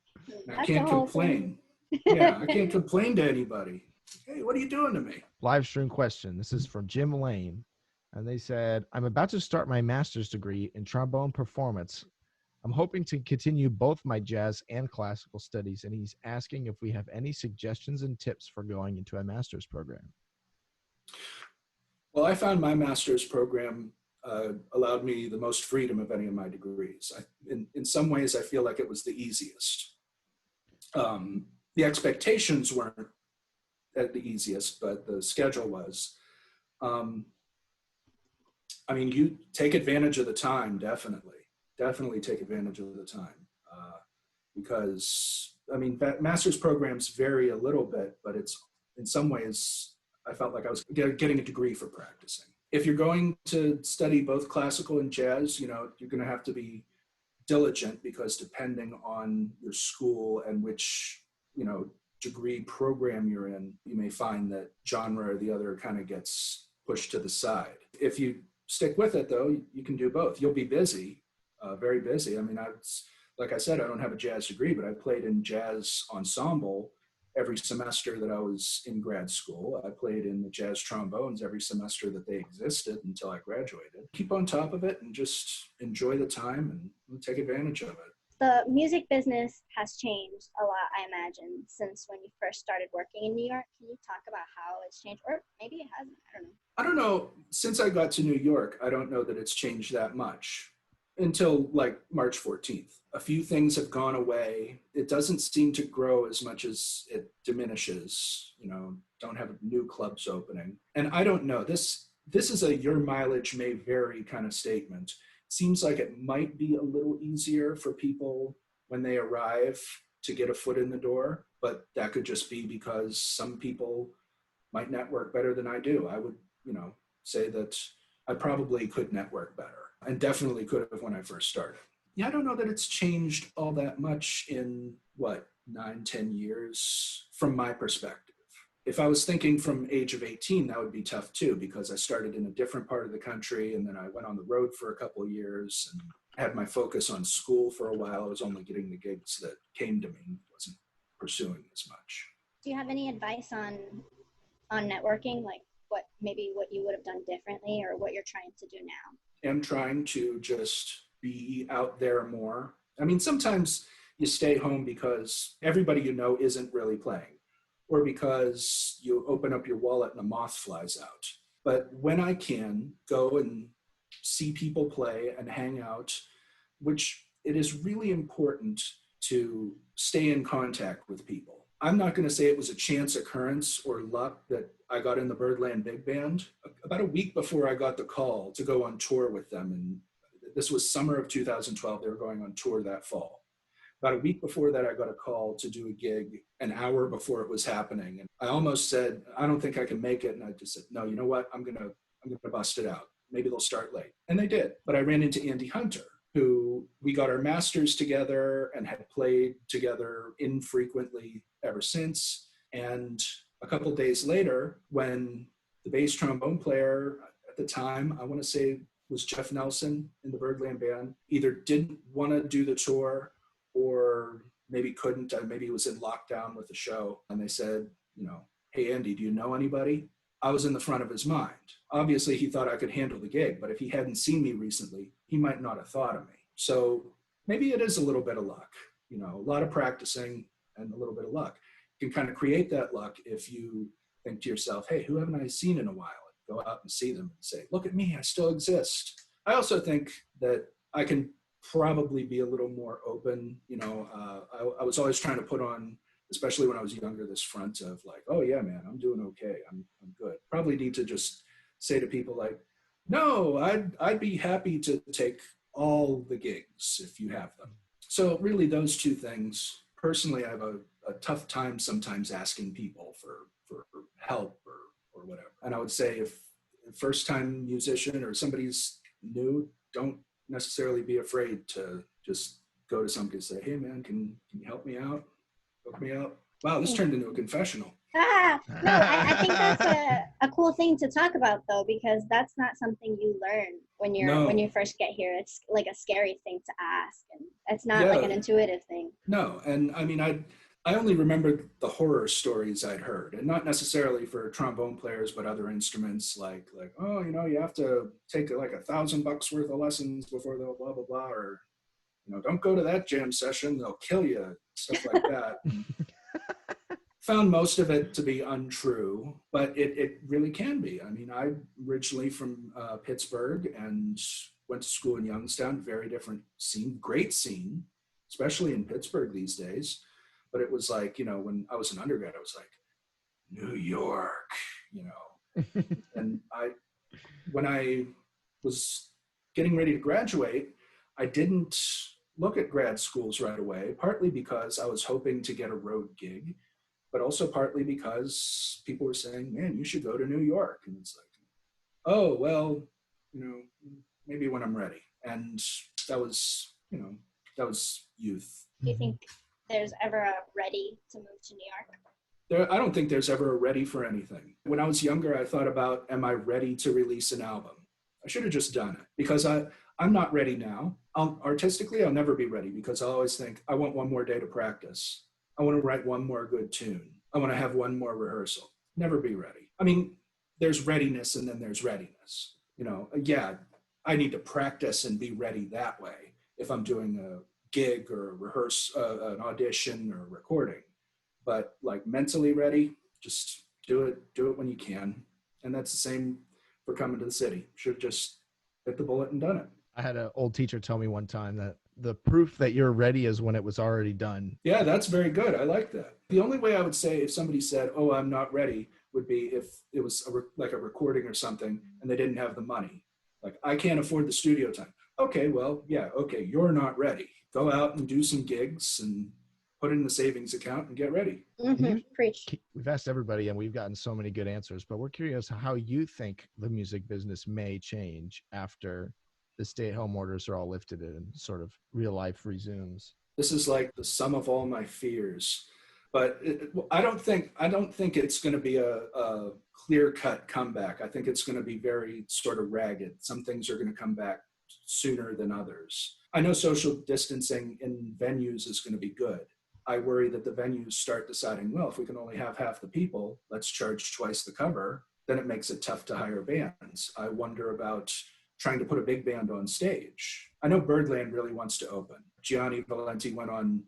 [SPEAKER 3] I can't complain. Yeah, I can't complain to anybody. Hey, what are you doing to me?
[SPEAKER 2] Live stream question. This is from Jim Lane. And they said, I'm about to start my master's degree in trombone performance. I'm hoping to continue both my jazz and classical studies, and he's asking if we have any suggestions and tips for going into a master's program.
[SPEAKER 3] Well, I found my master's program allowed me the most freedom of any of my degrees. In some ways, I feel like it was the easiest. The expectations weren't at the easiest, but the schedule was. You take advantage of the time, definitely take advantage of the time. Because, master's programs vary a little bit, but it's, in some ways, I felt like I was getting a degree for practicing. If you're going to study both classical and jazz, you're going to have to be diligent, because depending on your school and which, degree program you're in, you may find that genre or the other kind of gets pushed to the side. If you stick with it, though, you can do both. You'll be busy, very busy. Like I said, I don't have a jazz degree, but I played in jazz ensemble every semester that I was in grad school. I played in the jazz trombones every semester that they existed until I graduated. Keep on top of it and just enjoy the time and take advantage of it.
[SPEAKER 1] The music business has changed a lot, I imagine, since when you first started working in New York. Can you talk about how it's changed? Or maybe it hasn't, I don't know.
[SPEAKER 3] Since I got to New York, I don't know that it's changed that much until like March 14th. A few things have gone away. It doesn't seem to grow as much as it diminishes. Don't have new clubs opening. And I don't know, this is a your mileage may vary kind of statement. Seems like it might be a little easier for people when they arrive to get a foot in the door, but that could just be because some people might network better than I do. I would, say that I probably could network better, and definitely could have when I first started. Yeah, I don't know that it's changed all that much in 9-10 years from my perspective. If I was thinking from age of 18, that would be tough too, because I started in a different part of the country, and then I went on the road for a couple of years and had my focus on school for a while. I was only getting the gigs that came to me, wasn't pursuing as much.
[SPEAKER 1] Do you have any advice on networking, like what you would have done differently or what you're trying to do now?
[SPEAKER 3] I'm trying to just be out there more. Sometimes you stay home because everybody isn't really playing, or because you open up your wallet and a moth flies out. But when I can go and see people play and hang out, which it is really important to stay in contact with people. I'm not going to say it was a chance occurrence or luck that I got in the Birdland Big Band. About a week before I got the call to go on tour with them, and this was summer of 2012, they were going on tour that fall. About a week before that, I got a call to do a gig an hour before it was happening. And I almost said, I don't think I can make it. And I just said, no, you know what? I'm going to bust it out. Maybe they'll start late. And they did. But I ran into Andy Hunter, who we got our masters together and had played together infrequently ever since. And A couple days later, when the bass trombone player at the time, I want to say was Jeff Nelson in the Birdland Band, either didn't want to do the tour or maybe couldn't. Maybe he was in lockdown with the show. And they said, hey, Andy, do you know anybody? I was in the front of his mind. Obviously, he thought I could handle the gig, but if he hadn't seen me recently, he might not have thought of me. So maybe it is a little bit of luck, a lot of practicing and a little bit of luck. You can kind of create that luck if you think to yourself, hey, who haven't I seen in a while? And go out and see them and say, look at me, I still exist. I also think that I can probably be a little more open. I was always trying to put on, especially when I was younger, this front of like, oh yeah, man, I'm doing okay. I'm good. Probably need to just say to people like, no, I'd be happy to take all the gigs if you have them. So really those two things, personally, I have a tough time sometimes asking people for help or whatever. And I would say if a first time musician or somebody's new, don't necessarily be afraid to just go to somebody and say, hey man, can you help me out? Hook me up. Wow, this turned into a confessional.
[SPEAKER 1] No, I think that's a cool thing to talk about though, because that's not something you learn when you first get here. It's like a scary thing to ask, and it's not like an intuitive thing.
[SPEAKER 3] No, and I mean, I only remembered the horror stories I'd heard, and not necessarily for trombone players, but other instruments like oh, you have to take like $1,000 worth of lessons before they'll blah blah blah, or don't go to that jam session, they'll kill you, stuff like that. Found most of it to be untrue, but it really can be. I mean, I'm originally from Pittsburgh and went to school in Youngstown, very different scene, great scene, especially in Pittsburgh these days. But it was like, when I was an undergrad, I was like, New York, and when I was getting ready to graduate, I didn't look at grad schools right away, partly because I was hoping to get a road gig, but also partly because people were saying, man, you should go to New York. And it's like, oh, well, maybe when I'm ready. And that was youth.
[SPEAKER 1] Do you think there's ever a ready to move to New York?
[SPEAKER 3] I don't think there's ever a ready for anything. When I was younger, I thought about, am I ready to release an album? I should have just done it because I'm not ready now. Artistically, I'll never be ready because I always think I want one more day to practice. I want to write one more good tune. I want to have one more rehearsal. Never be ready. I mean, there's readiness and then there's readiness. Yeah, I need to practice and be ready that way if I'm doing a gig or an audition or a recording. But like mentally ready, just do it when you can. And that's the same for coming to the city. Should have just bit the bullet and done it.
[SPEAKER 2] I had an old teacher tell me one time that the proof that you're ready is when it was already done.
[SPEAKER 3] Yeah, that's very good. I like that. The only way I would say if somebody said, oh, I'm not ready, would be if it was like a recording or something and they didn't have the money. Like, I can't afford the studio time. Okay, well, yeah, okay, you're not ready. Go out and do some gigs and put it in the savings account and get ready.
[SPEAKER 1] Mm-hmm. Preach.
[SPEAKER 2] We've asked everybody and we've gotten so many good answers, but we're curious how you think the music business may change after the stay-at-home orders are all lifted and sort of real life resumes.
[SPEAKER 3] This is like the sum of all my fears, but I don't think it's going to be a clear-cut comeback. I think it's going to be very sort of ragged. Some things are going to come back sooner than others. I know social distancing in venues is going to be good. I worry that the venues start deciding, well, if we can only have half the people, let's charge twice the cover. Then it makes it tough to hire bands. I wonder about trying to put a big band on stage. I know Birdland really wants to open. Gianni Valenti went on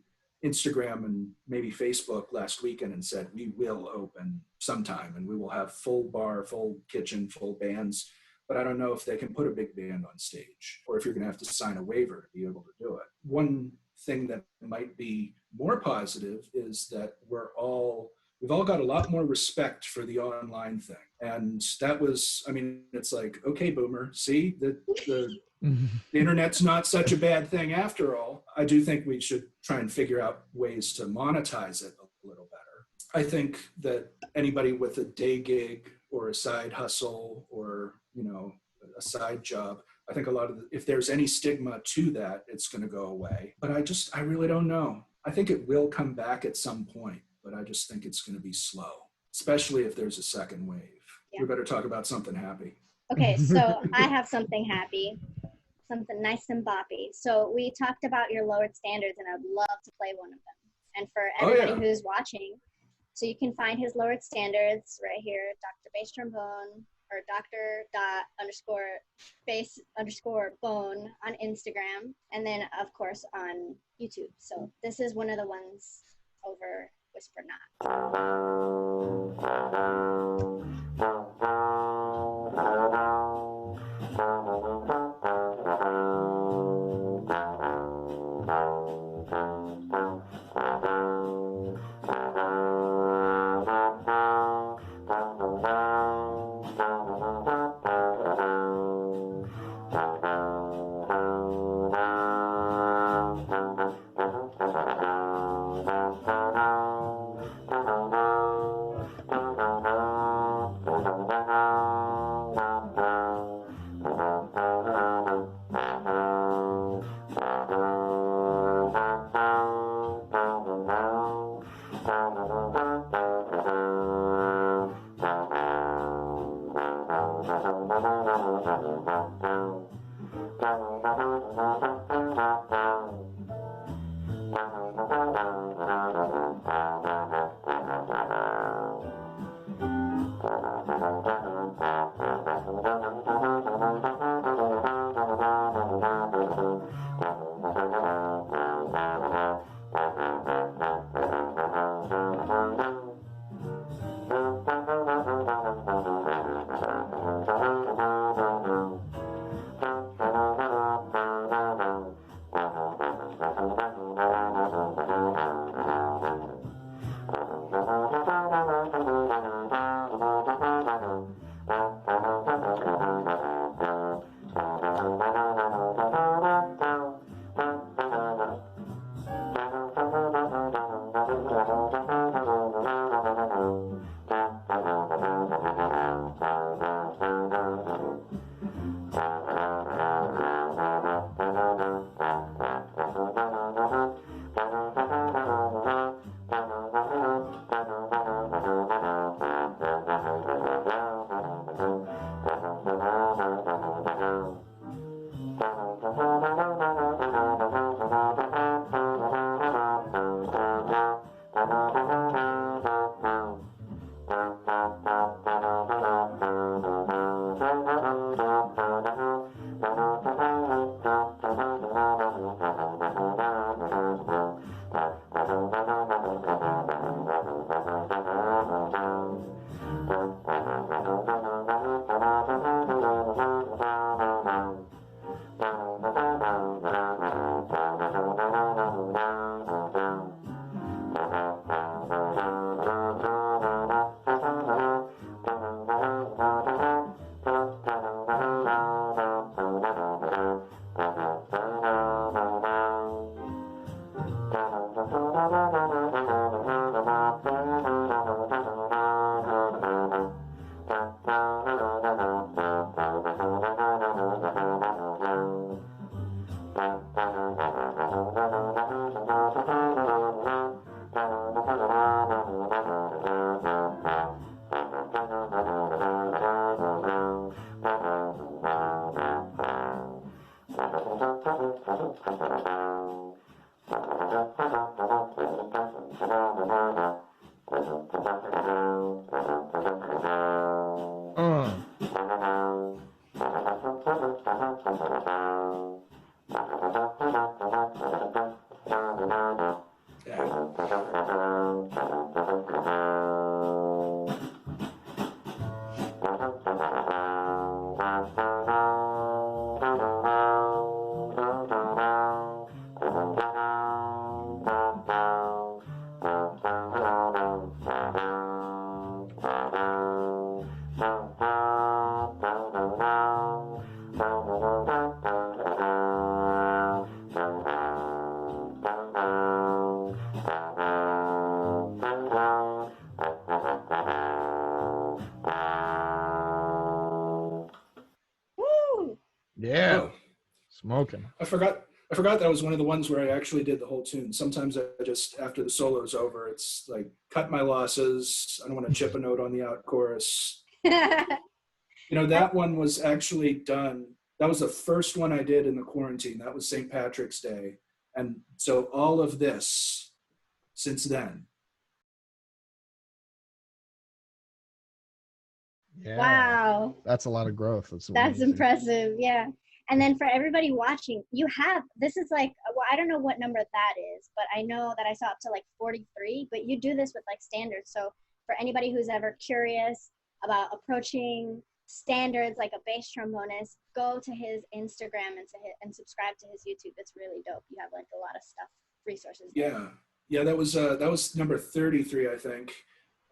[SPEAKER 3] Instagram and maybe Facebook last weekend and said, we will open sometime and we will have full bar, full kitchen, full bands. But I don't know if they can put a big band on stage or if you're going to have to sign a waiver to be able to do it. One thing that might be more positive is that we've all got a lot more respect for the online thing. And that was, I mean, it's like, okay, boomer, see, the internet's not such a bad thing after all. I do think we should try and figure out ways to monetize it a little better. I think that anybody with a day gig or a side hustle or, a side job, I think if there's any stigma to that, it's going to go away. But I really don't know. I think it will come back at some point, but I just think it's going to be slow. especially if there's a second wave.
[SPEAKER 1] Yeah.
[SPEAKER 3] We better talk about something happy.
[SPEAKER 1] Okay, so I have something happy, something nice and boppy. So we talked about your lowered standards, and I would love to play one of them. And for everybody who's watching, so you can find his lowered standards right here, Dr. Bass Trombone, or Dr._bass_bone on Instagram, and then of course on YouTube. So this is one of the ones over Whisper Not.
[SPEAKER 2] Yeah. Smoking.
[SPEAKER 3] I forgot I forgot that was one of the ones where I actually did the whole tune. Sometimes I just, after the solo's over, it's like, cut my losses. I don't want to chip a note on the out chorus. That one was actually done. That was the first one I did in the quarantine. That was St. Patrick's Day. And so all of this since then.
[SPEAKER 2] Yeah.
[SPEAKER 1] Wow.
[SPEAKER 2] That's a lot of growth.
[SPEAKER 1] That's impressive. Yeah. And then for everybody watching, this is like, well, I don't know what number that is, but I know that I saw up to like 43, but you do this with like standards. So for anybody who's ever curious about approaching standards like a bass trombonist, go to his Instagram and subscribe to his YouTube. It's really dope. You have like a lot of stuff, resources there.
[SPEAKER 3] Yeah, that was number 33, I think,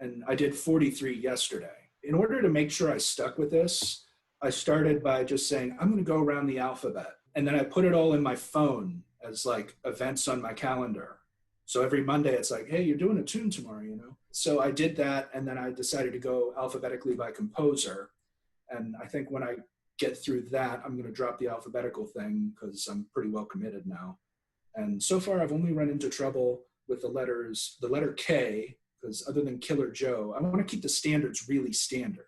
[SPEAKER 3] and I did 43 yesterday. In order to make sure I stuck with this, I started by just saying, I'm going to go around the alphabet. And then I put it all in my phone as like events on my calendar. So every Monday it's like, hey, you're doing a tune tomorrow, So I did that, and then I decided to go alphabetically by composer. And I think when I get through that, I'm going to drop the alphabetical thing because I'm pretty well committed now. And so far I've only run into trouble with the letter K, because other than Killer Joe, I want to keep the standards really standard.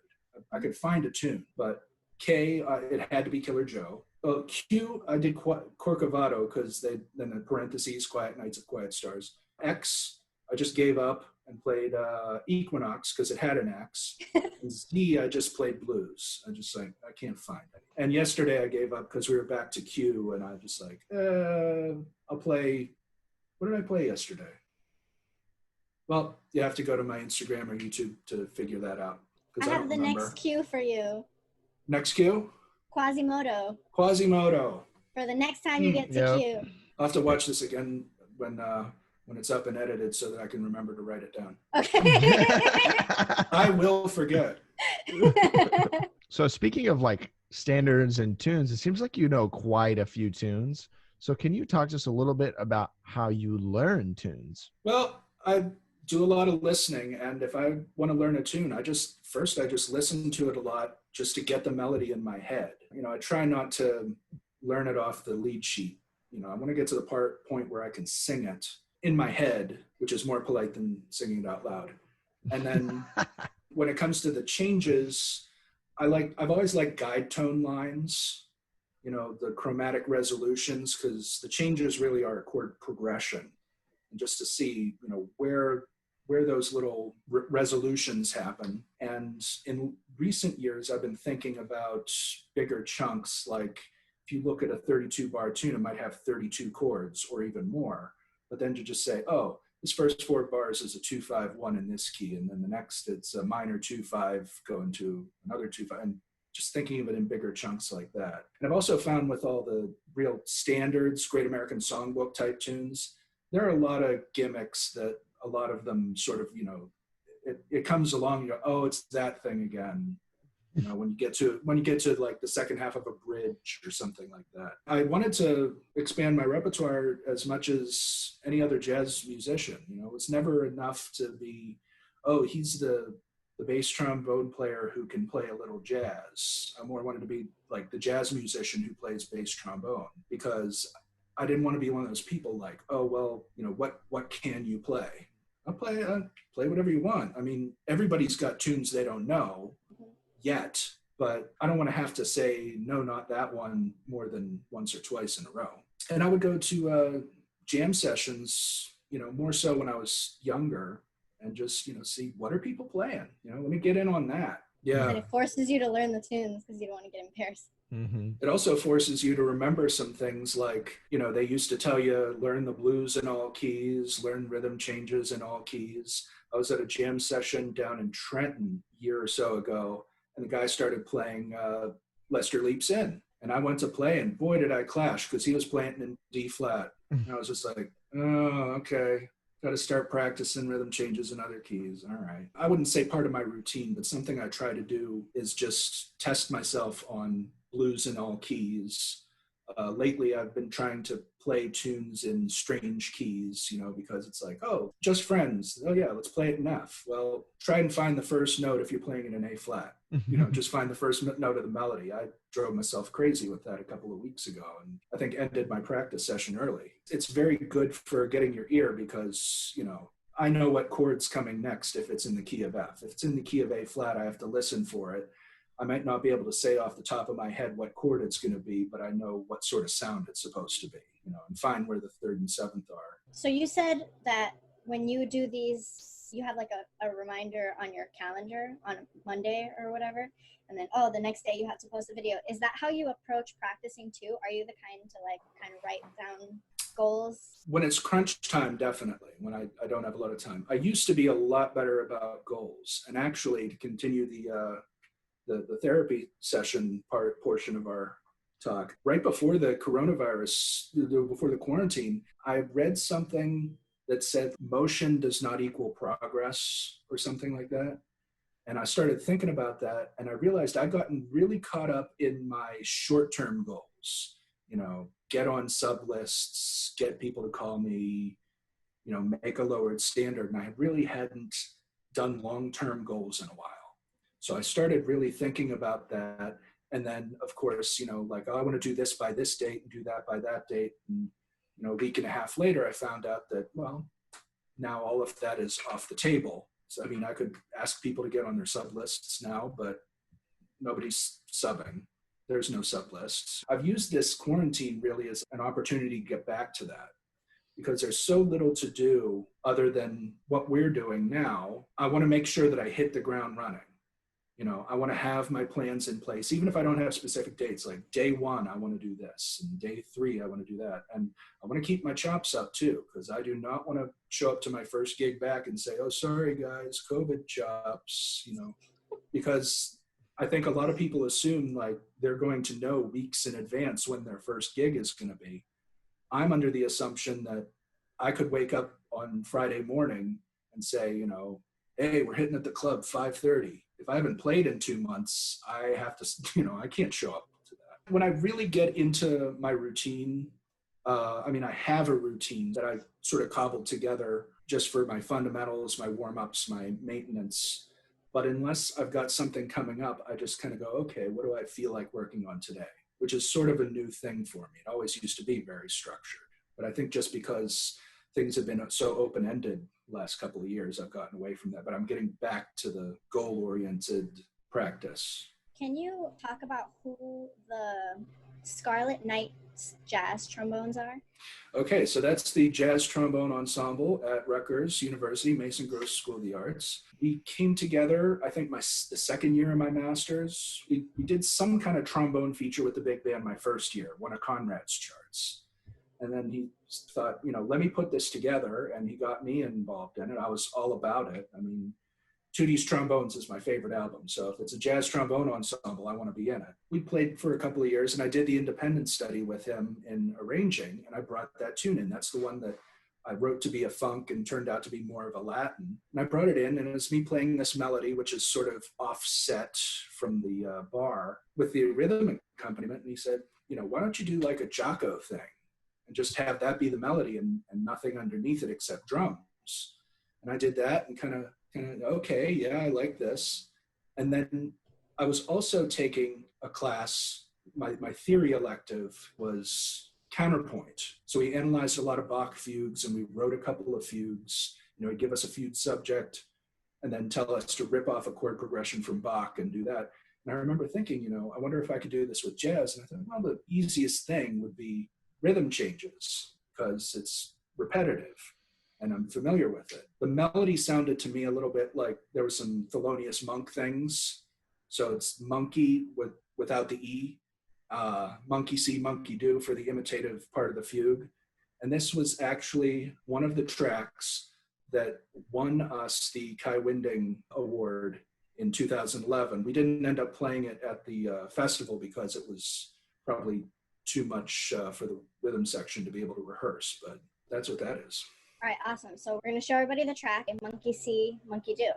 [SPEAKER 3] I could find a tune, but K, it had to be Killer Joe. Q, I did Corcovado because then the parentheses, Quiet Nights of Quiet Stars. X, I just gave up and played Equinox because it had an X. And Z, I just played blues. I can't find it. And yesterday I gave up because we were back to Q, and I just I'll play, what did I play yesterday? Well, you have to go to my Instagram or YouTube to figure that out.
[SPEAKER 1] I have the next cue for you.
[SPEAKER 3] Next cue?
[SPEAKER 1] Quasimodo. For the next time you get to cue.
[SPEAKER 3] I'll have to watch this again when it's up and edited so that I can remember to write it down.
[SPEAKER 1] Okay.
[SPEAKER 3] I will forget.
[SPEAKER 2] So speaking of like standards and tunes, it seems like you know quite a few tunes. So can you talk to us a little bit about how you learn tunes?
[SPEAKER 3] Well, I do a lot of listening, and if I want to learn a tune, I just listen to it a lot just to get the melody in my head. I try not to learn it off the lead sheet. I want to get to the point where I can sing it in my head, which is more polite than singing it out loud. And then when it comes to the changes, I've always liked guide tone lines, the chromatic resolutions, because the changes really are a chord progression. And just to see, where those little resolutions happen. And in recent years, I've been thinking about bigger chunks. Like if you look at a 32 bar tune, it might have 32 chords or even more. But then to just say, oh, this first 4 bars is a 2-5-1 in this key, and then the next it's a minor 2-5 going to another 2-5, and just thinking of it in bigger chunks like that. And I've also found with all the real standards, Great American Songbook type tunes, there are a lot of gimmicks that a lot of them sort of, it comes along, oh, it's that thing again. When you get to like the second half of a bridge or something like that. I wanted to expand my repertoire as much as any other jazz musician. It's never enough to be, oh, he's the bass trombone player who can play a little jazz. I more wanted to be like the jazz musician who plays bass trombone, because I didn't want to be one of those people like, oh, well, what can you play? I'll play whatever you want. I mean, everybody's got tunes they don't know yet, but I don't want to have to say, no, not that one more than once or twice in a row. And I would go to jam sessions, more so when I was younger, and just, see what are people playing? Let me get in on that. Yeah.
[SPEAKER 1] And it forces you to learn the tunes because you don't want to get embarrassed.
[SPEAKER 2] Mm-hmm.
[SPEAKER 3] It also forces you to remember some things like, they used to tell you, learn the blues in all keys, learn rhythm changes in all keys. I was at a jam session down in Trenton a year or so ago, and the guy started playing Lester Leaps In. And I went to play, and boy, did I clash, because he was playing in D flat. And I was just like, oh, okay. Got to start practicing rhythm changes in other keys. All right. I wouldn't say part of my routine, but something I try to do is just test myself on blues in all keys, Lately, I've been trying to play tunes in strange keys, because it's like, oh, just friends. Oh, yeah, let's play it in F. Well, try and find the first note if you're playing it in A flat. Just find the first note of the melody. I drove myself crazy with that a couple of weeks ago, and I think ended my practice session early. It's very good for getting your ear because, I know what chord's coming next if it's in the key of F. If it's in the key of A flat, I have to listen for it. I might not be able to say off the top of my head what chord it's going to be, but I know what sort of sound it's supposed to be, and find where the third and seventh are.
[SPEAKER 1] So you said that when you do these, you have like a reminder on your calendar on Monday or whatever, and then, the next day you have to post a video. Is that how you approach practicing too? Are you the kind to kind of write down goals?
[SPEAKER 3] When it's crunch time, definitely. When I don't have a lot of time. I used to be a lot better about goals. And actually, to continue the therapy session portion of our talk, right before the before the quarantine, I read something that said motion does not equal progress or something like that. And I started thinking about that, and I realized I'd gotten really caught up in my short-term goals, get on sub lists, get people to call me, make a lowered standard. And I really hadn't done long-term goals in a while. So I started really thinking about that. And then, of course, I want to do this by this date and do that by that date. And, a week and a half later, I found out that, well, now all of that is off the table. So, I could ask people to get on their sub lists now, but nobody's subbing. There's no sub lists. I've used this quarantine really as an opportunity to get back to that because there's so little to do other than what we're doing now. I want to make sure that I hit the ground running. I want to have my plans in place, even if I don't have specific dates, like day 1, I want to do this, and day 3, I want to do that. And I want to keep my chops up too, because I do not want to show up to my first gig back and say, oh, sorry guys, COVID chops, because I think a lot of people assume like they're going to know weeks in advance when their first gig is going to be. I'm under the assumption that I could wake up on Friday morning and say, hey, we're hitting at the club 5:30. If I haven't played in 2 months, I have to, I can't show up to that. When I really get into my routine, I have a routine that I sort of cobbled together just for my fundamentals, my warm-ups, my maintenance. But unless I've got something coming up, I just kind of go, okay, what do I feel like working on today? Which is sort of a new thing for me. It always used to be very structured. But I think just because things have been so open-ended last couple of years, I've gotten away from that, but I'm getting back to the goal-oriented practice.
[SPEAKER 1] Can you talk about who the Scarlet Knights jazz trombones are?
[SPEAKER 3] Okay, so that's the jazz trombone ensemble at Rutgers University, Mason Gross School of the Arts. We came together, I think the second year of my master's. We did some kind of trombone feature with the big band my first year, won a Conrad's charts. And then he thought, let me put this together. And he got me involved in it. I was all about it. Tootie's Trombones is my favorite album. So if it's a jazz trombone ensemble, I want to be in it. We played for a couple of years and I did the independent study with him in arranging. And I brought that tune in. That's the one that I wrote to be a funk and turned out to be more of a Latin. And I brought it in and it was me playing this melody, which is sort of offset from the bar with the rhythm accompaniment. And he said, why don't you do like a Jocko thing? And just have that be the melody and nothing underneath it except drums. And I did that and kind of, okay, yeah, I like this. And then I was also taking a class, my theory elective was counterpoint. So we analyzed a lot of Bach fugues and we wrote a couple of fugues. He'd give us a fugue subject and then tell us to rip off a chord progression from Bach and do that. And I remember thinking, I wonder if I could do this with jazz. And I thought, well, the easiest thing would be rhythm changes because it's repetitive and I'm familiar with it. The melody sounded to me a little bit like there were some Thelonious Monk things. So it's monkey without the E, monkey see, monkey do for the imitative part of the fugue. And this was actually one of the tracks that won us the Kai Winding Award in 2011. We didn't end up playing it at the festival because it was probably too much for the rhythm section to be able to rehearse, but that's what that is.
[SPEAKER 1] All right, awesome. So we're going to show everybody the track and monkey see, monkey do.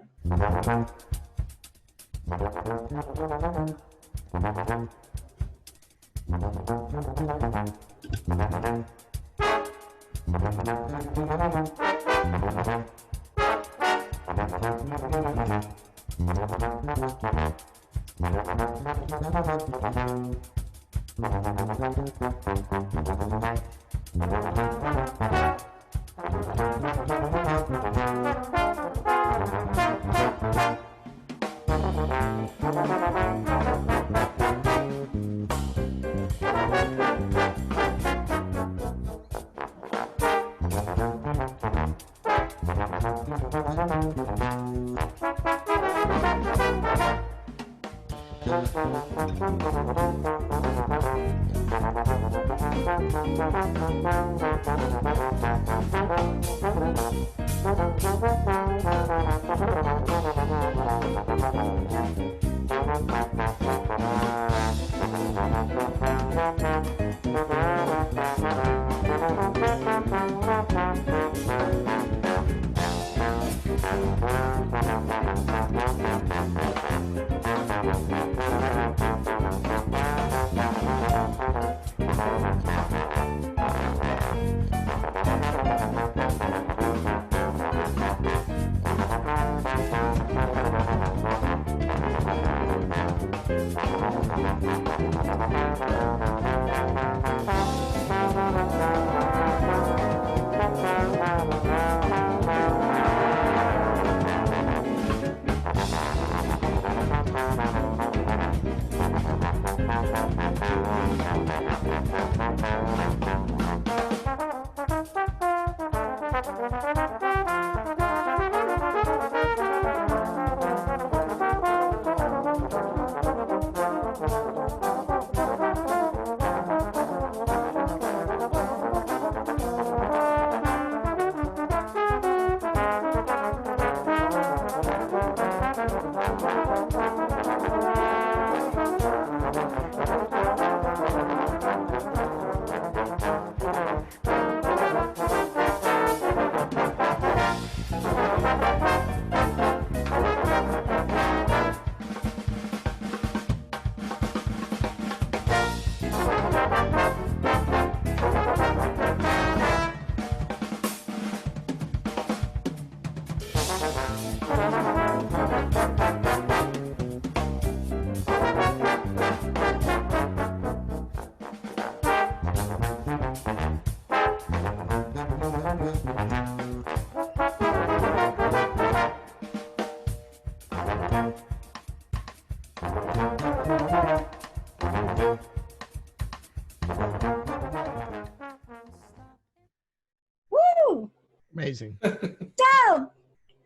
[SPEAKER 1] Woo!
[SPEAKER 2] Amazing.
[SPEAKER 1] Dope!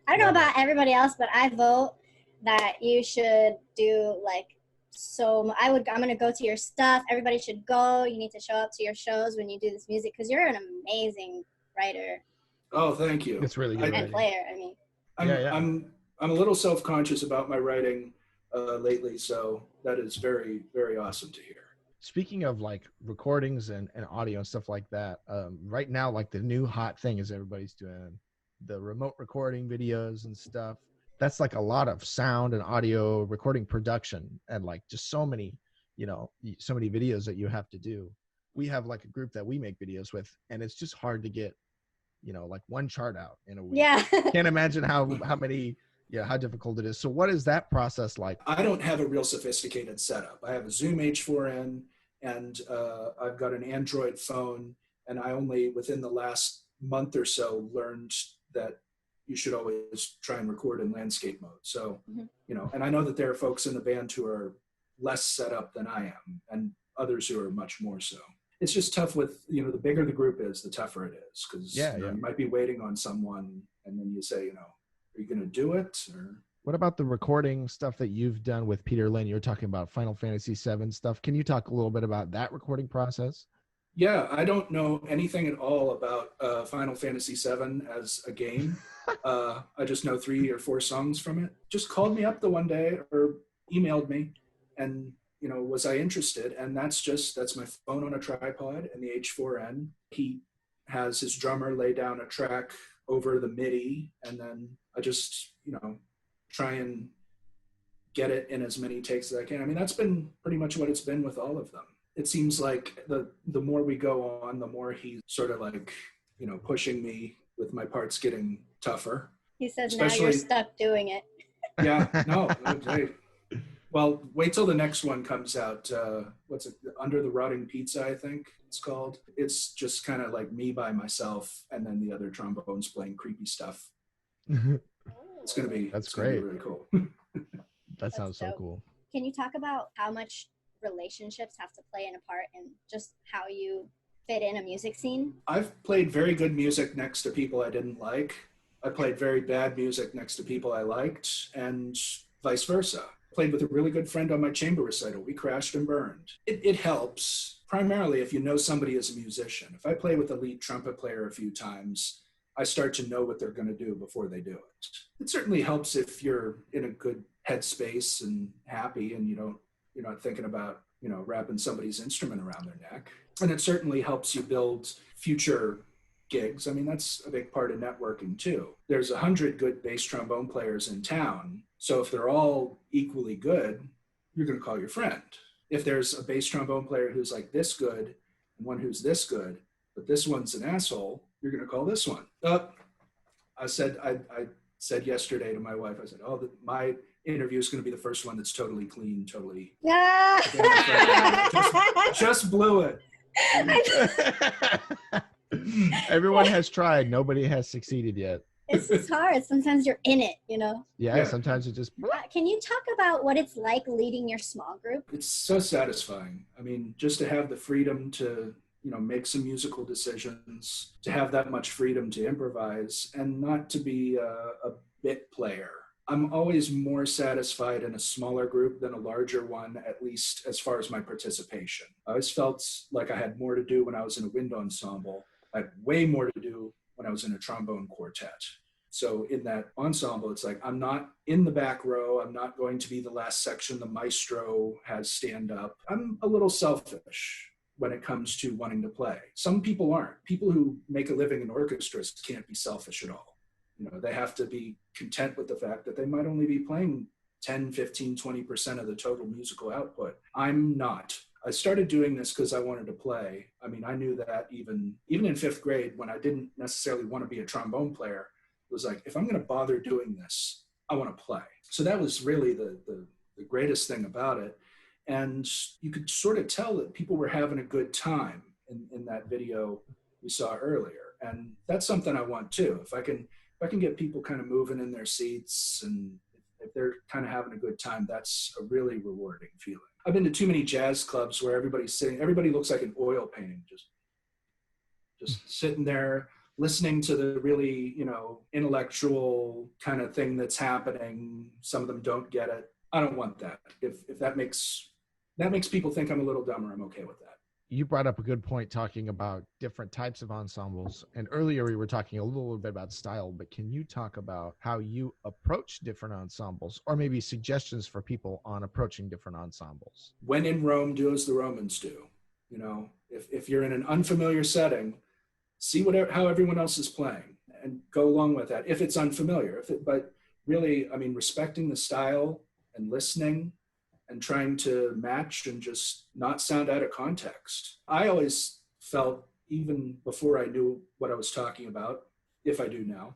[SPEAKER 1] I don't know about everybody else, but I vote that you should do like I'm gonna go to your stuff. Everybody should go. You need to show up to your shows when you do this music because you're an amazing writer
[SPEAKER 3] Oh, thank you.
[SPEAKER 2] It's really good.
[SPEAKER 1] and player. I mean,
[SPEAKER 3] I'm a little self-conscious about my writing lately, so that is very, very awesome to hear.
[SPEAKER 2] Speaking of like recordings and audio and stuff like that, right now, like the new hot thing is everybody's doing the remote recording videos and stuff. That's like a lot of sound and audio recording production and like just so many videos that you have to do. We have like a group that we make videos with, and it's just hard to get, like one chart out in a week.
[SPEAKER 1] yeah.
[SPEAKER 2] Can't imagine how difficult it is. So what is that process like?
[SPEAKER 3] I don't have a real sophisticated setup. I have a Zoom H4n, and I've got an Android phone, and I only within the last month or so learned that you should always try and record in landscape mode. So, and I know that there are folks in the band who are less set up than I am, and others who are much more so. It's just tough with, the bigger the group is, the tougher it is, because you might be waiting on someone, and then you say, are you going to do it? Or
[SPEAKER 2] what about the recording stuff that you've done with Peter Lynn? You're talking about Final Fantasy VII stuff. Can you talk a little bit about that recording process?
[SPEAKER 3] Yeah, I don't know anything at all about Final Fantasy VII as a game. I just know 3 or 4 songs from it. Just called me up the one day or emailed me, and was I interested? And that's my phone on a tripod and the H4n. He has his drummer lay down a track over the MIDI, and then I just try and get it in as many takes as I can. I mean, that's been pretty much what it's been with all of them. it seems like the more we go on, the more he's sort of like, pushing me with my parts getting tougher.
[SPEAKER 1] He says, now you're
[SPEAKER 3] Especially,
[SPEAKER 1] stuck doing it.
[SPEAKER 3] yeah, no, well, wait till the next one comes out. What's it? Under the Rotting Pizza, I think it's called. It's just kind of like me by myself, and then the other trombones playing creepy stuff. It's gonna be
[SPEAKER 2] That's
[SPEAKER 3] it's
[SPEAKER 2] great.
[SPEAKER 3] Gonna be really cool.
[SPEAKER 2] That sounds so
[SPEAKER 1] dope.
[SPEAKER 2] cool.
[SPEAKER 1] Can you talk about how much relationships have to play in a part and just how you fit in a music scene?
[SPEAKER 3] I've played very good music next to people I didn't like. I played very bad music next to people I liked, and vice versa. Played with a really good friend on my chamber recital. We crashed and burned. It helps, primarily if you know somebody as a musician. If I play with a lead trumpet player a few times, I start to know what they're going to do before they do it. It certainly helps if you're in a good headspace and happy and you're not thinking about, wrapping somebody's instrument around their neck. And it certainly helps you build future gigs. I mean, that's a big part of networking too. There's 100 good bass trombone players in town. So if they're all equally good, you're going to call your friend. If there's a bass trombone player who's like this good and one who's this good, but this one's an asshole, you're going to call this one. I said yesterday to my wife, I said, my interview is going to be the first one that's totally clean, totally. just blew it.
[SPEAKER 2] Everyone has tried. Nobody has succeeded yet.
[SPEAKER 1] It's hard. Sometimes you're in it,
[SPEAKER 2] Yeah, sometimes it just...
[SPEAKER 1] Can you talk about what it's like leading your small group?
[SPEAKER 3] It's so satisfying. I mean, just to have the freedom to, make some musical decisions, to have that much freedom to improvise, and not to be a bit player. I'm always more satisfied in a smaller group than a larger one, at least as far as my participation. I always felt like I had more to do when I was in a wind ensemble. I had way more to do when I was in a trombone quartet. So in that ensemble, it's like, I'm not in the back row. I'm not going to be the last section the maestro has stand up. I'm a little selfish when it comes to wanting to play. Some people aren't. People who make a living in orchestras can't be selfish at all. They have to be content with the fact that they might only be playing 10, 15, 20% of the total musical output. I'm not. I started doing this because I wanted to play. I mean, I knew that even in fifth grade, when I didn't necessarily want to be a trombone player, it was like, if I'm going to bother doing this, I want to play. So that was really the greatest thing about it. And you could sort of tell that people were having a good time in that video we saw earlier. And that's something I want too. If I can get people kind of moving in their seats and if they're kind of having a good time, that's a really rewarding feeling. I've been to too many jazz clubs where everybody's sitting, everybody looks like an oil painting, just sitting there listening to the really, intellectual kind of thing that's happening. Some of them don't get it. I don't want that. If that makes people think I'm a little dumber, I'm okay with that.
[SPEAKER 2] You brought up a good point talking about different types of ensembles. And earlier we were talking a little bit about style, but can you talk about how you approach different ensembles or maybe suggestions for people on approaching different ensembles?
[SPEAKER 3] When in Rome, do as the Romans do. If you're in an unfamiliar setting, see how everyone else is playing and go along with that if it's unfamiliar. But really, I mean, respecting the style and listening and trying to match and just not sound out of context. I always felt, even before I knew what I was talking about, if I do now,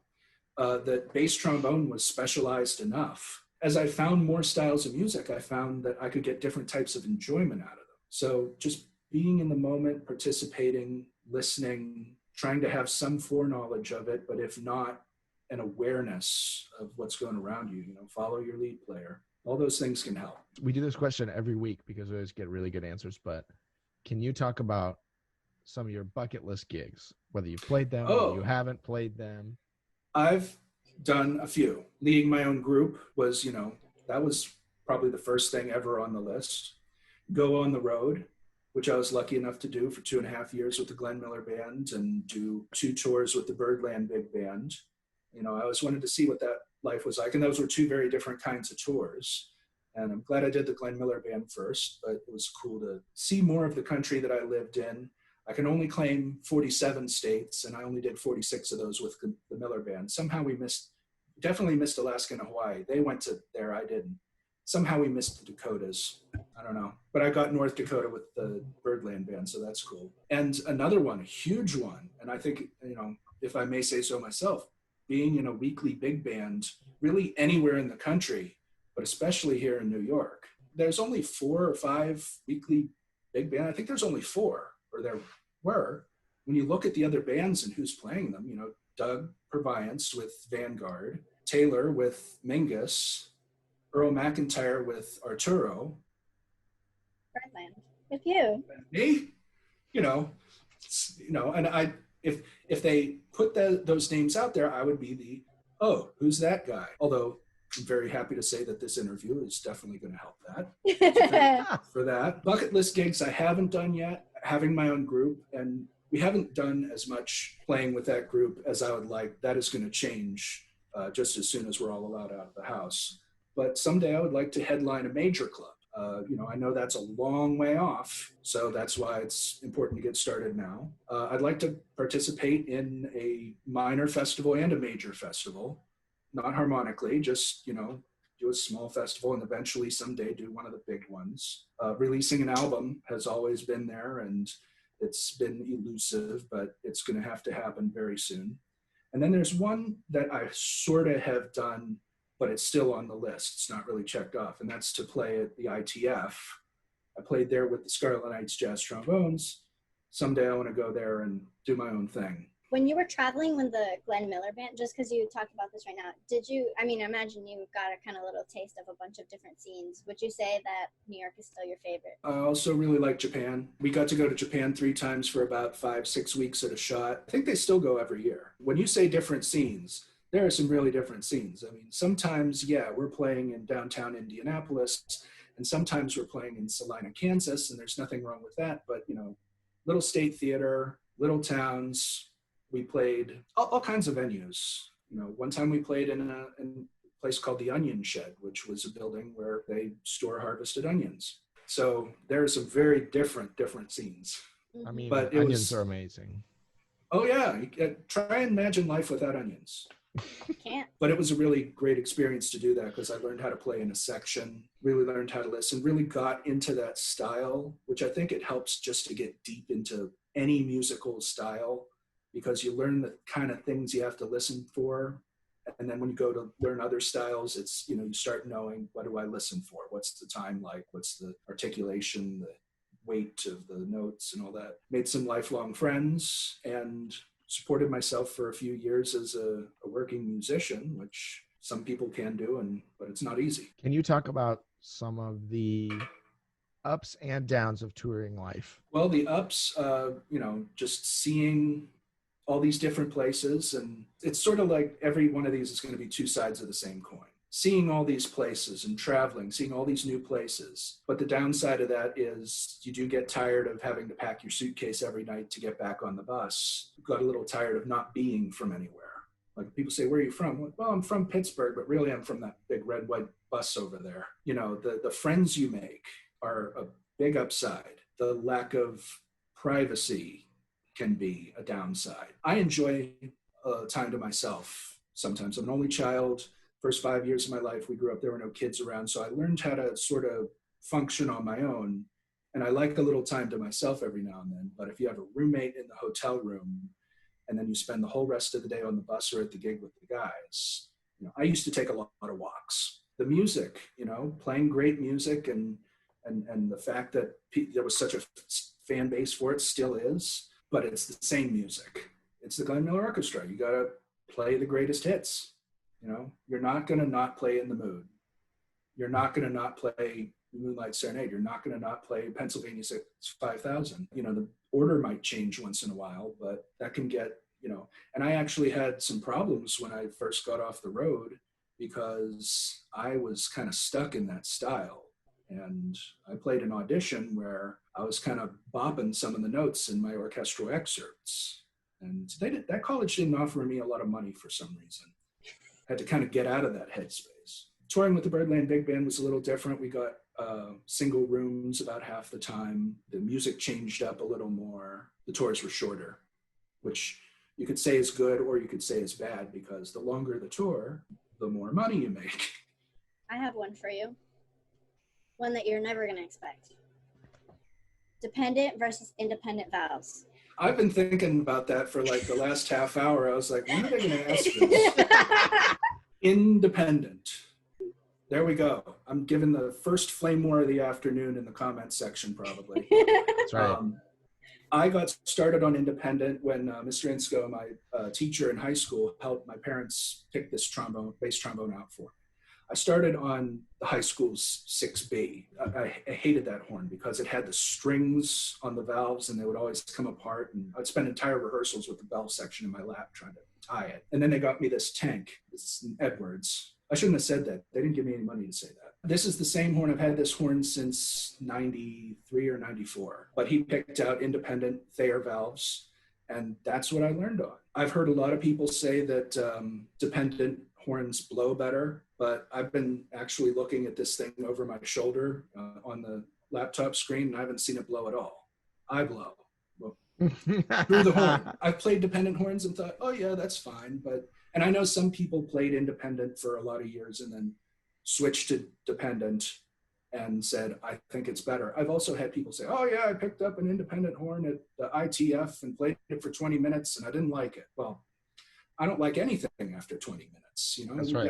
[SPEAKER 3] that bass trombone was specialized enough. As I found more styles of music, I found that I could get different types of enjoyment out of them. So just being in the moment, participating, listening, trying to have some foreknowledge of it, but if not, an awareness of what's going around you, follow your lead player. All those things can help.
[SPEAKER 2] We do this question every week because we always get really good answers, but can you talk about some of your bucket list gigs, whether you played them or you haven't played them?
[SPEAKER 3] I've done a few. Leading my own group was, that was probably the first thing ever on the list. Go on the road, which I was lucky enough to do for 2.5 years with the Glenn Miller Band and do 2 tours with the Birdland Big Band. I always wanted to see what that life was like. And those were 2 very different kinds of tours. And I'm glad I did the Glenn Miller Band first, but it was cool to see more of the country that I lived in. I can only claim 47 states, and I only did 46 of those with the Miller Band. Somehow we definitely missed Alaska and Hawaii. They went to there, I didn't. somehow we missed the Dakotas. I don't know. But I got North Dakota with the Birdland band, so that's cool. And another one, a huge one, and I think, if I may say so myself, being in a weekly big band, really anywhere in the country, but especially here in New York, there's only 4 or 5 weekly big band. I think there's only 4, or there were. When you look at the other bands and who's playing them, Doug Purviance with Vanguard, Taylor with Mingus, Earl McIntyre with Arturo.
[SPEAKER 1] Birdland with you.
[SPEAKER 3] Me, and if they put those names out there, I would be who's that guy? Although I'm very happy to say that this interview is definitely going to help that. So for that. Bucket list gigs I haven't done yet, having my own group, and we haven't done as much playing with that group as I would like. That is going to change just as soon as we're all allowed out of the house. But someday I would like to headline a major club. I know that's a long way off, so that's why it's important to get started now. I'd like to participate in a minor festival and a major festival, not harmonically, just, do a small festival and eventually someday do one of the big ones. Releasing an album has always been there, and it's been elusive, but it's going to have to happen very soon. And then there's one that I sort of have done, but it's still on the list. It's not really checked off, and that's to play at the ITF. I played there with the Scarlet Knights Jazz Trombones. Someday I want to go there and do my own thing.
[SPEAKER 1] When you were traveling with the Glenn Miller Band, just because you talked about this right now, I imagine you got a kind of little taste of a bunch of different scenes. Would you say that New York is still your favorite?
[SPEAKER 3] I also really like Japan. We got to go to Japan 3 times for about 5-6 weeks at a shot. I think they still go every year. When you say different scenes, there are some really different scenes. Sometimes, we're playing in downtown Indianapolis, and sometimes we're playing in Salina, Kansas, and there's nothing wrong with that. But, little state theater, little towns, we played all kinds of venues. One time we played in a place called the Onion Shed, which was a building where they store harvested onions. So there are some very different scenes.
[SPEAKER 2] But onions are amazing.
[SPEAKER 3] Oh yeah, try and imagine life without onions.
[SPEAKER 1] Can't.
[SPEAKER 3] But it was a really great experience to do that, because I learned how to play in a section, really learned how to listen, really got into that style, which I think it helps just to get deep into any musical style, because you learn the kind of things you have to listen for. And then when you go to learn other styles, it's, you start knowing, what do I listen for? What's the time like? What's the articulation, the weight of the notes and all that? Made some lifelong friends and supported myself for a few years as a working musician, which some people can do, but it's not easy.
[SPEAKER 2] Can you talk about some of the ups and downs of touring life?
[SPEAKER 3] Well, the ups, just seeing all these different places, and it's sort of like every one of these is going to be 2 sides of the same coin. Seeing all these places and traveling, seeing all these new places. But the downside of that is you do get tired of having to pack your suitcase every night to get back on the bus. You got a little tired of not being from anywhere. Like, people say, where are you from? Well, I'm from Pittsburgh, but really I'm from that big red, white bus over there. The friends you make are a big upside. The lack of privacy can be a downside. I enjoy time to myself. Sometimes I'm an only child. First 5 years of my life, we grew up, there were no kids around. So I learned how to sort of function on my own. And I like a little time to myself every now and then. But if you have a roommate in the hotel room, and then you spend the whole rest of the day on the bus or at the gig with the guys, I used to take a lot of walks. The music, playing great music, and the fact that there was such a fan base for it, still is, but it's the same music. It's the Glenn Miller Orchestra. You got to play the greatest hits. You're not going to not play In the Mood. You're not going to not play Moonlight Serenade. You're not going to not play Pennsylvania 5000. The order might change once in a while, but that can get, and I actually had some problems when I first got off the road, because I was kind of stuck in that style. And I played an audition where I was kind of bopping some of the notes in my orchestral excerpts. And that college didn't offer me a lot of money for some reason. Had to kind of get out of that headspace. Touring with the Birdland Big Band was a little different. We got single rooms about half the time. The music changed up a little more. The tours were shorter, which you could say is good or you could say is bad, because the longer the tour, the more money you make.
[SPEAKER 1] I have one for you. One that you're never going to expect. Dependent versus independent valves.
[SPEAKER 3] I've been thinking about that for like the last half hour. I was like, when are they going to ask this? Independent. There we go. I'm giving the first flame war of the afternoon in the comments section, probably.
[SPEAKER 2] That's right.
[SPEAKER 3] I got started on independent when Mr. Insko, my teacher in high school, helped my parents pick this bass trombone out for me. I started on the high school's 6B. I hated that horn because it had the strings on the valves and they would always come apart. And I'd spend entire rehearsals with the valve section in my lap trying to tie it. And then they got me this tank, this Edwards. I shouldn't have said that. They didn't give me any money to say that. This is the same horn. I've had this horn since 93 or 94. But he picked out independent Thayer valves, and that's what I learned on. I've heard a lot of people say that dependent horns blow better, but I've been actually looking at this thing over my shoulder on the laptop screen, and I haven't seen it blow at all. I blow. Well, through the horn. I've played dependent horns and thought, oh yeah, that's fine. And I know some people played independent for a lot of years and then switched to dependent and said, I think it's better. I've also had people say, oh yeah, I picked up an independent horn at the ITF and played it for 20 minutes and I didn't like it. Well, I don't like anything after 20 minutes. You know,
[SPEAKER 2] That's right.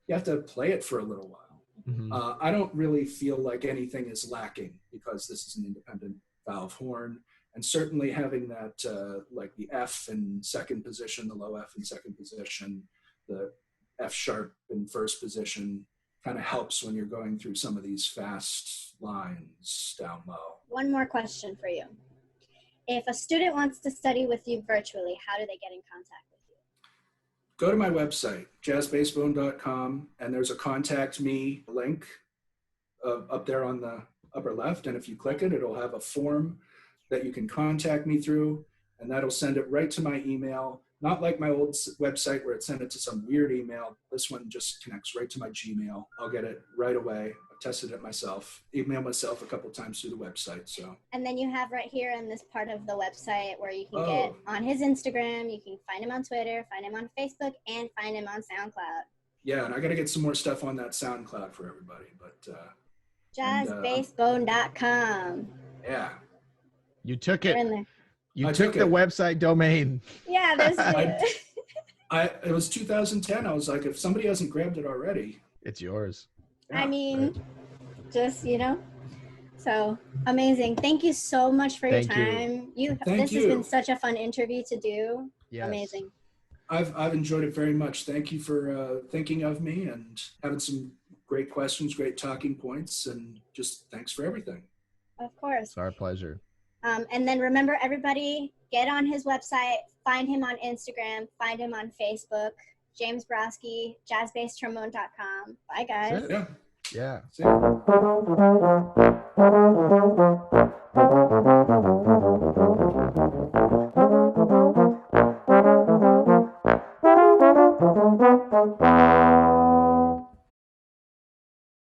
[SPEAKER 3] You have to play it for a little while.
[SPEAKER 2] Mm-hmm.
[SPEAKER 3] I don't really feel like anything is lacking because this is an independent valve horn. And certainly having that, like the F in second position, the low F in second position, the F sharp in first position, kind of helps when you're going through some of these fast lines down low.
[SPEAKER 1] One more question for you. If a student wants to study with you virtually, how do they get in contact with you?
[SPEAKER 3] Go to my website, jazzbassbone.com, and there's a contact me link up there on the upper left. And if you click it, it'll have a form that you can contact me through, and that'll send it right to my email. Not like my old website where it sent it to some weird email. This one just connects right to my Gmail. I'll get it right away. I've tested it myself, emailed myself a couple times through the website. So. And
[SPEAKER 1] then you have right here in this part of the website where you can get on his Instagram, you can find him on Twitter, find him on Facebook, and find him on SoundCloud.
[SPEAKER 3] Yeah, and I got to get some more stuff on that SoundCloud for everybody. But
[SPEAKER 1] jazzbassbone.com.
[SPEAKER 3] Yeah.
[SPEAKER 2] You took it. You
[SPEAKER 3] took
[SPEAKER 2] the website domain.
[SPEAKER 1] Yeah, there's
[SPEAKER 3] it was 2010. I was like, if somebody hasn't grabbed it already,
[SPEAKER 2] it's yours.
[SPEAKER 1] Yeah, I mean, just, you know, so amazing. Thank you so much for your time. This has been such a fun interview to do. Yes. Amazing.
[SPEAKER 3] I've enjoyed it very much. Thank you for thinking of me and having some great questions, great talking points, and just thanks for everything.
[SPEAKER 1] Of course.
[SPEAKER 2] It's our pleasure.
[SPEAKER 1] And then remember, everybody, get on his website, find him on Instagram, find him on Facebook, James Borowski, jazzbasstrombone.com. Bye, guys.
[SPEAKER 3] Yeah.
[SPEAKER 2] Yeah.
[SPEAKER 3] See ya.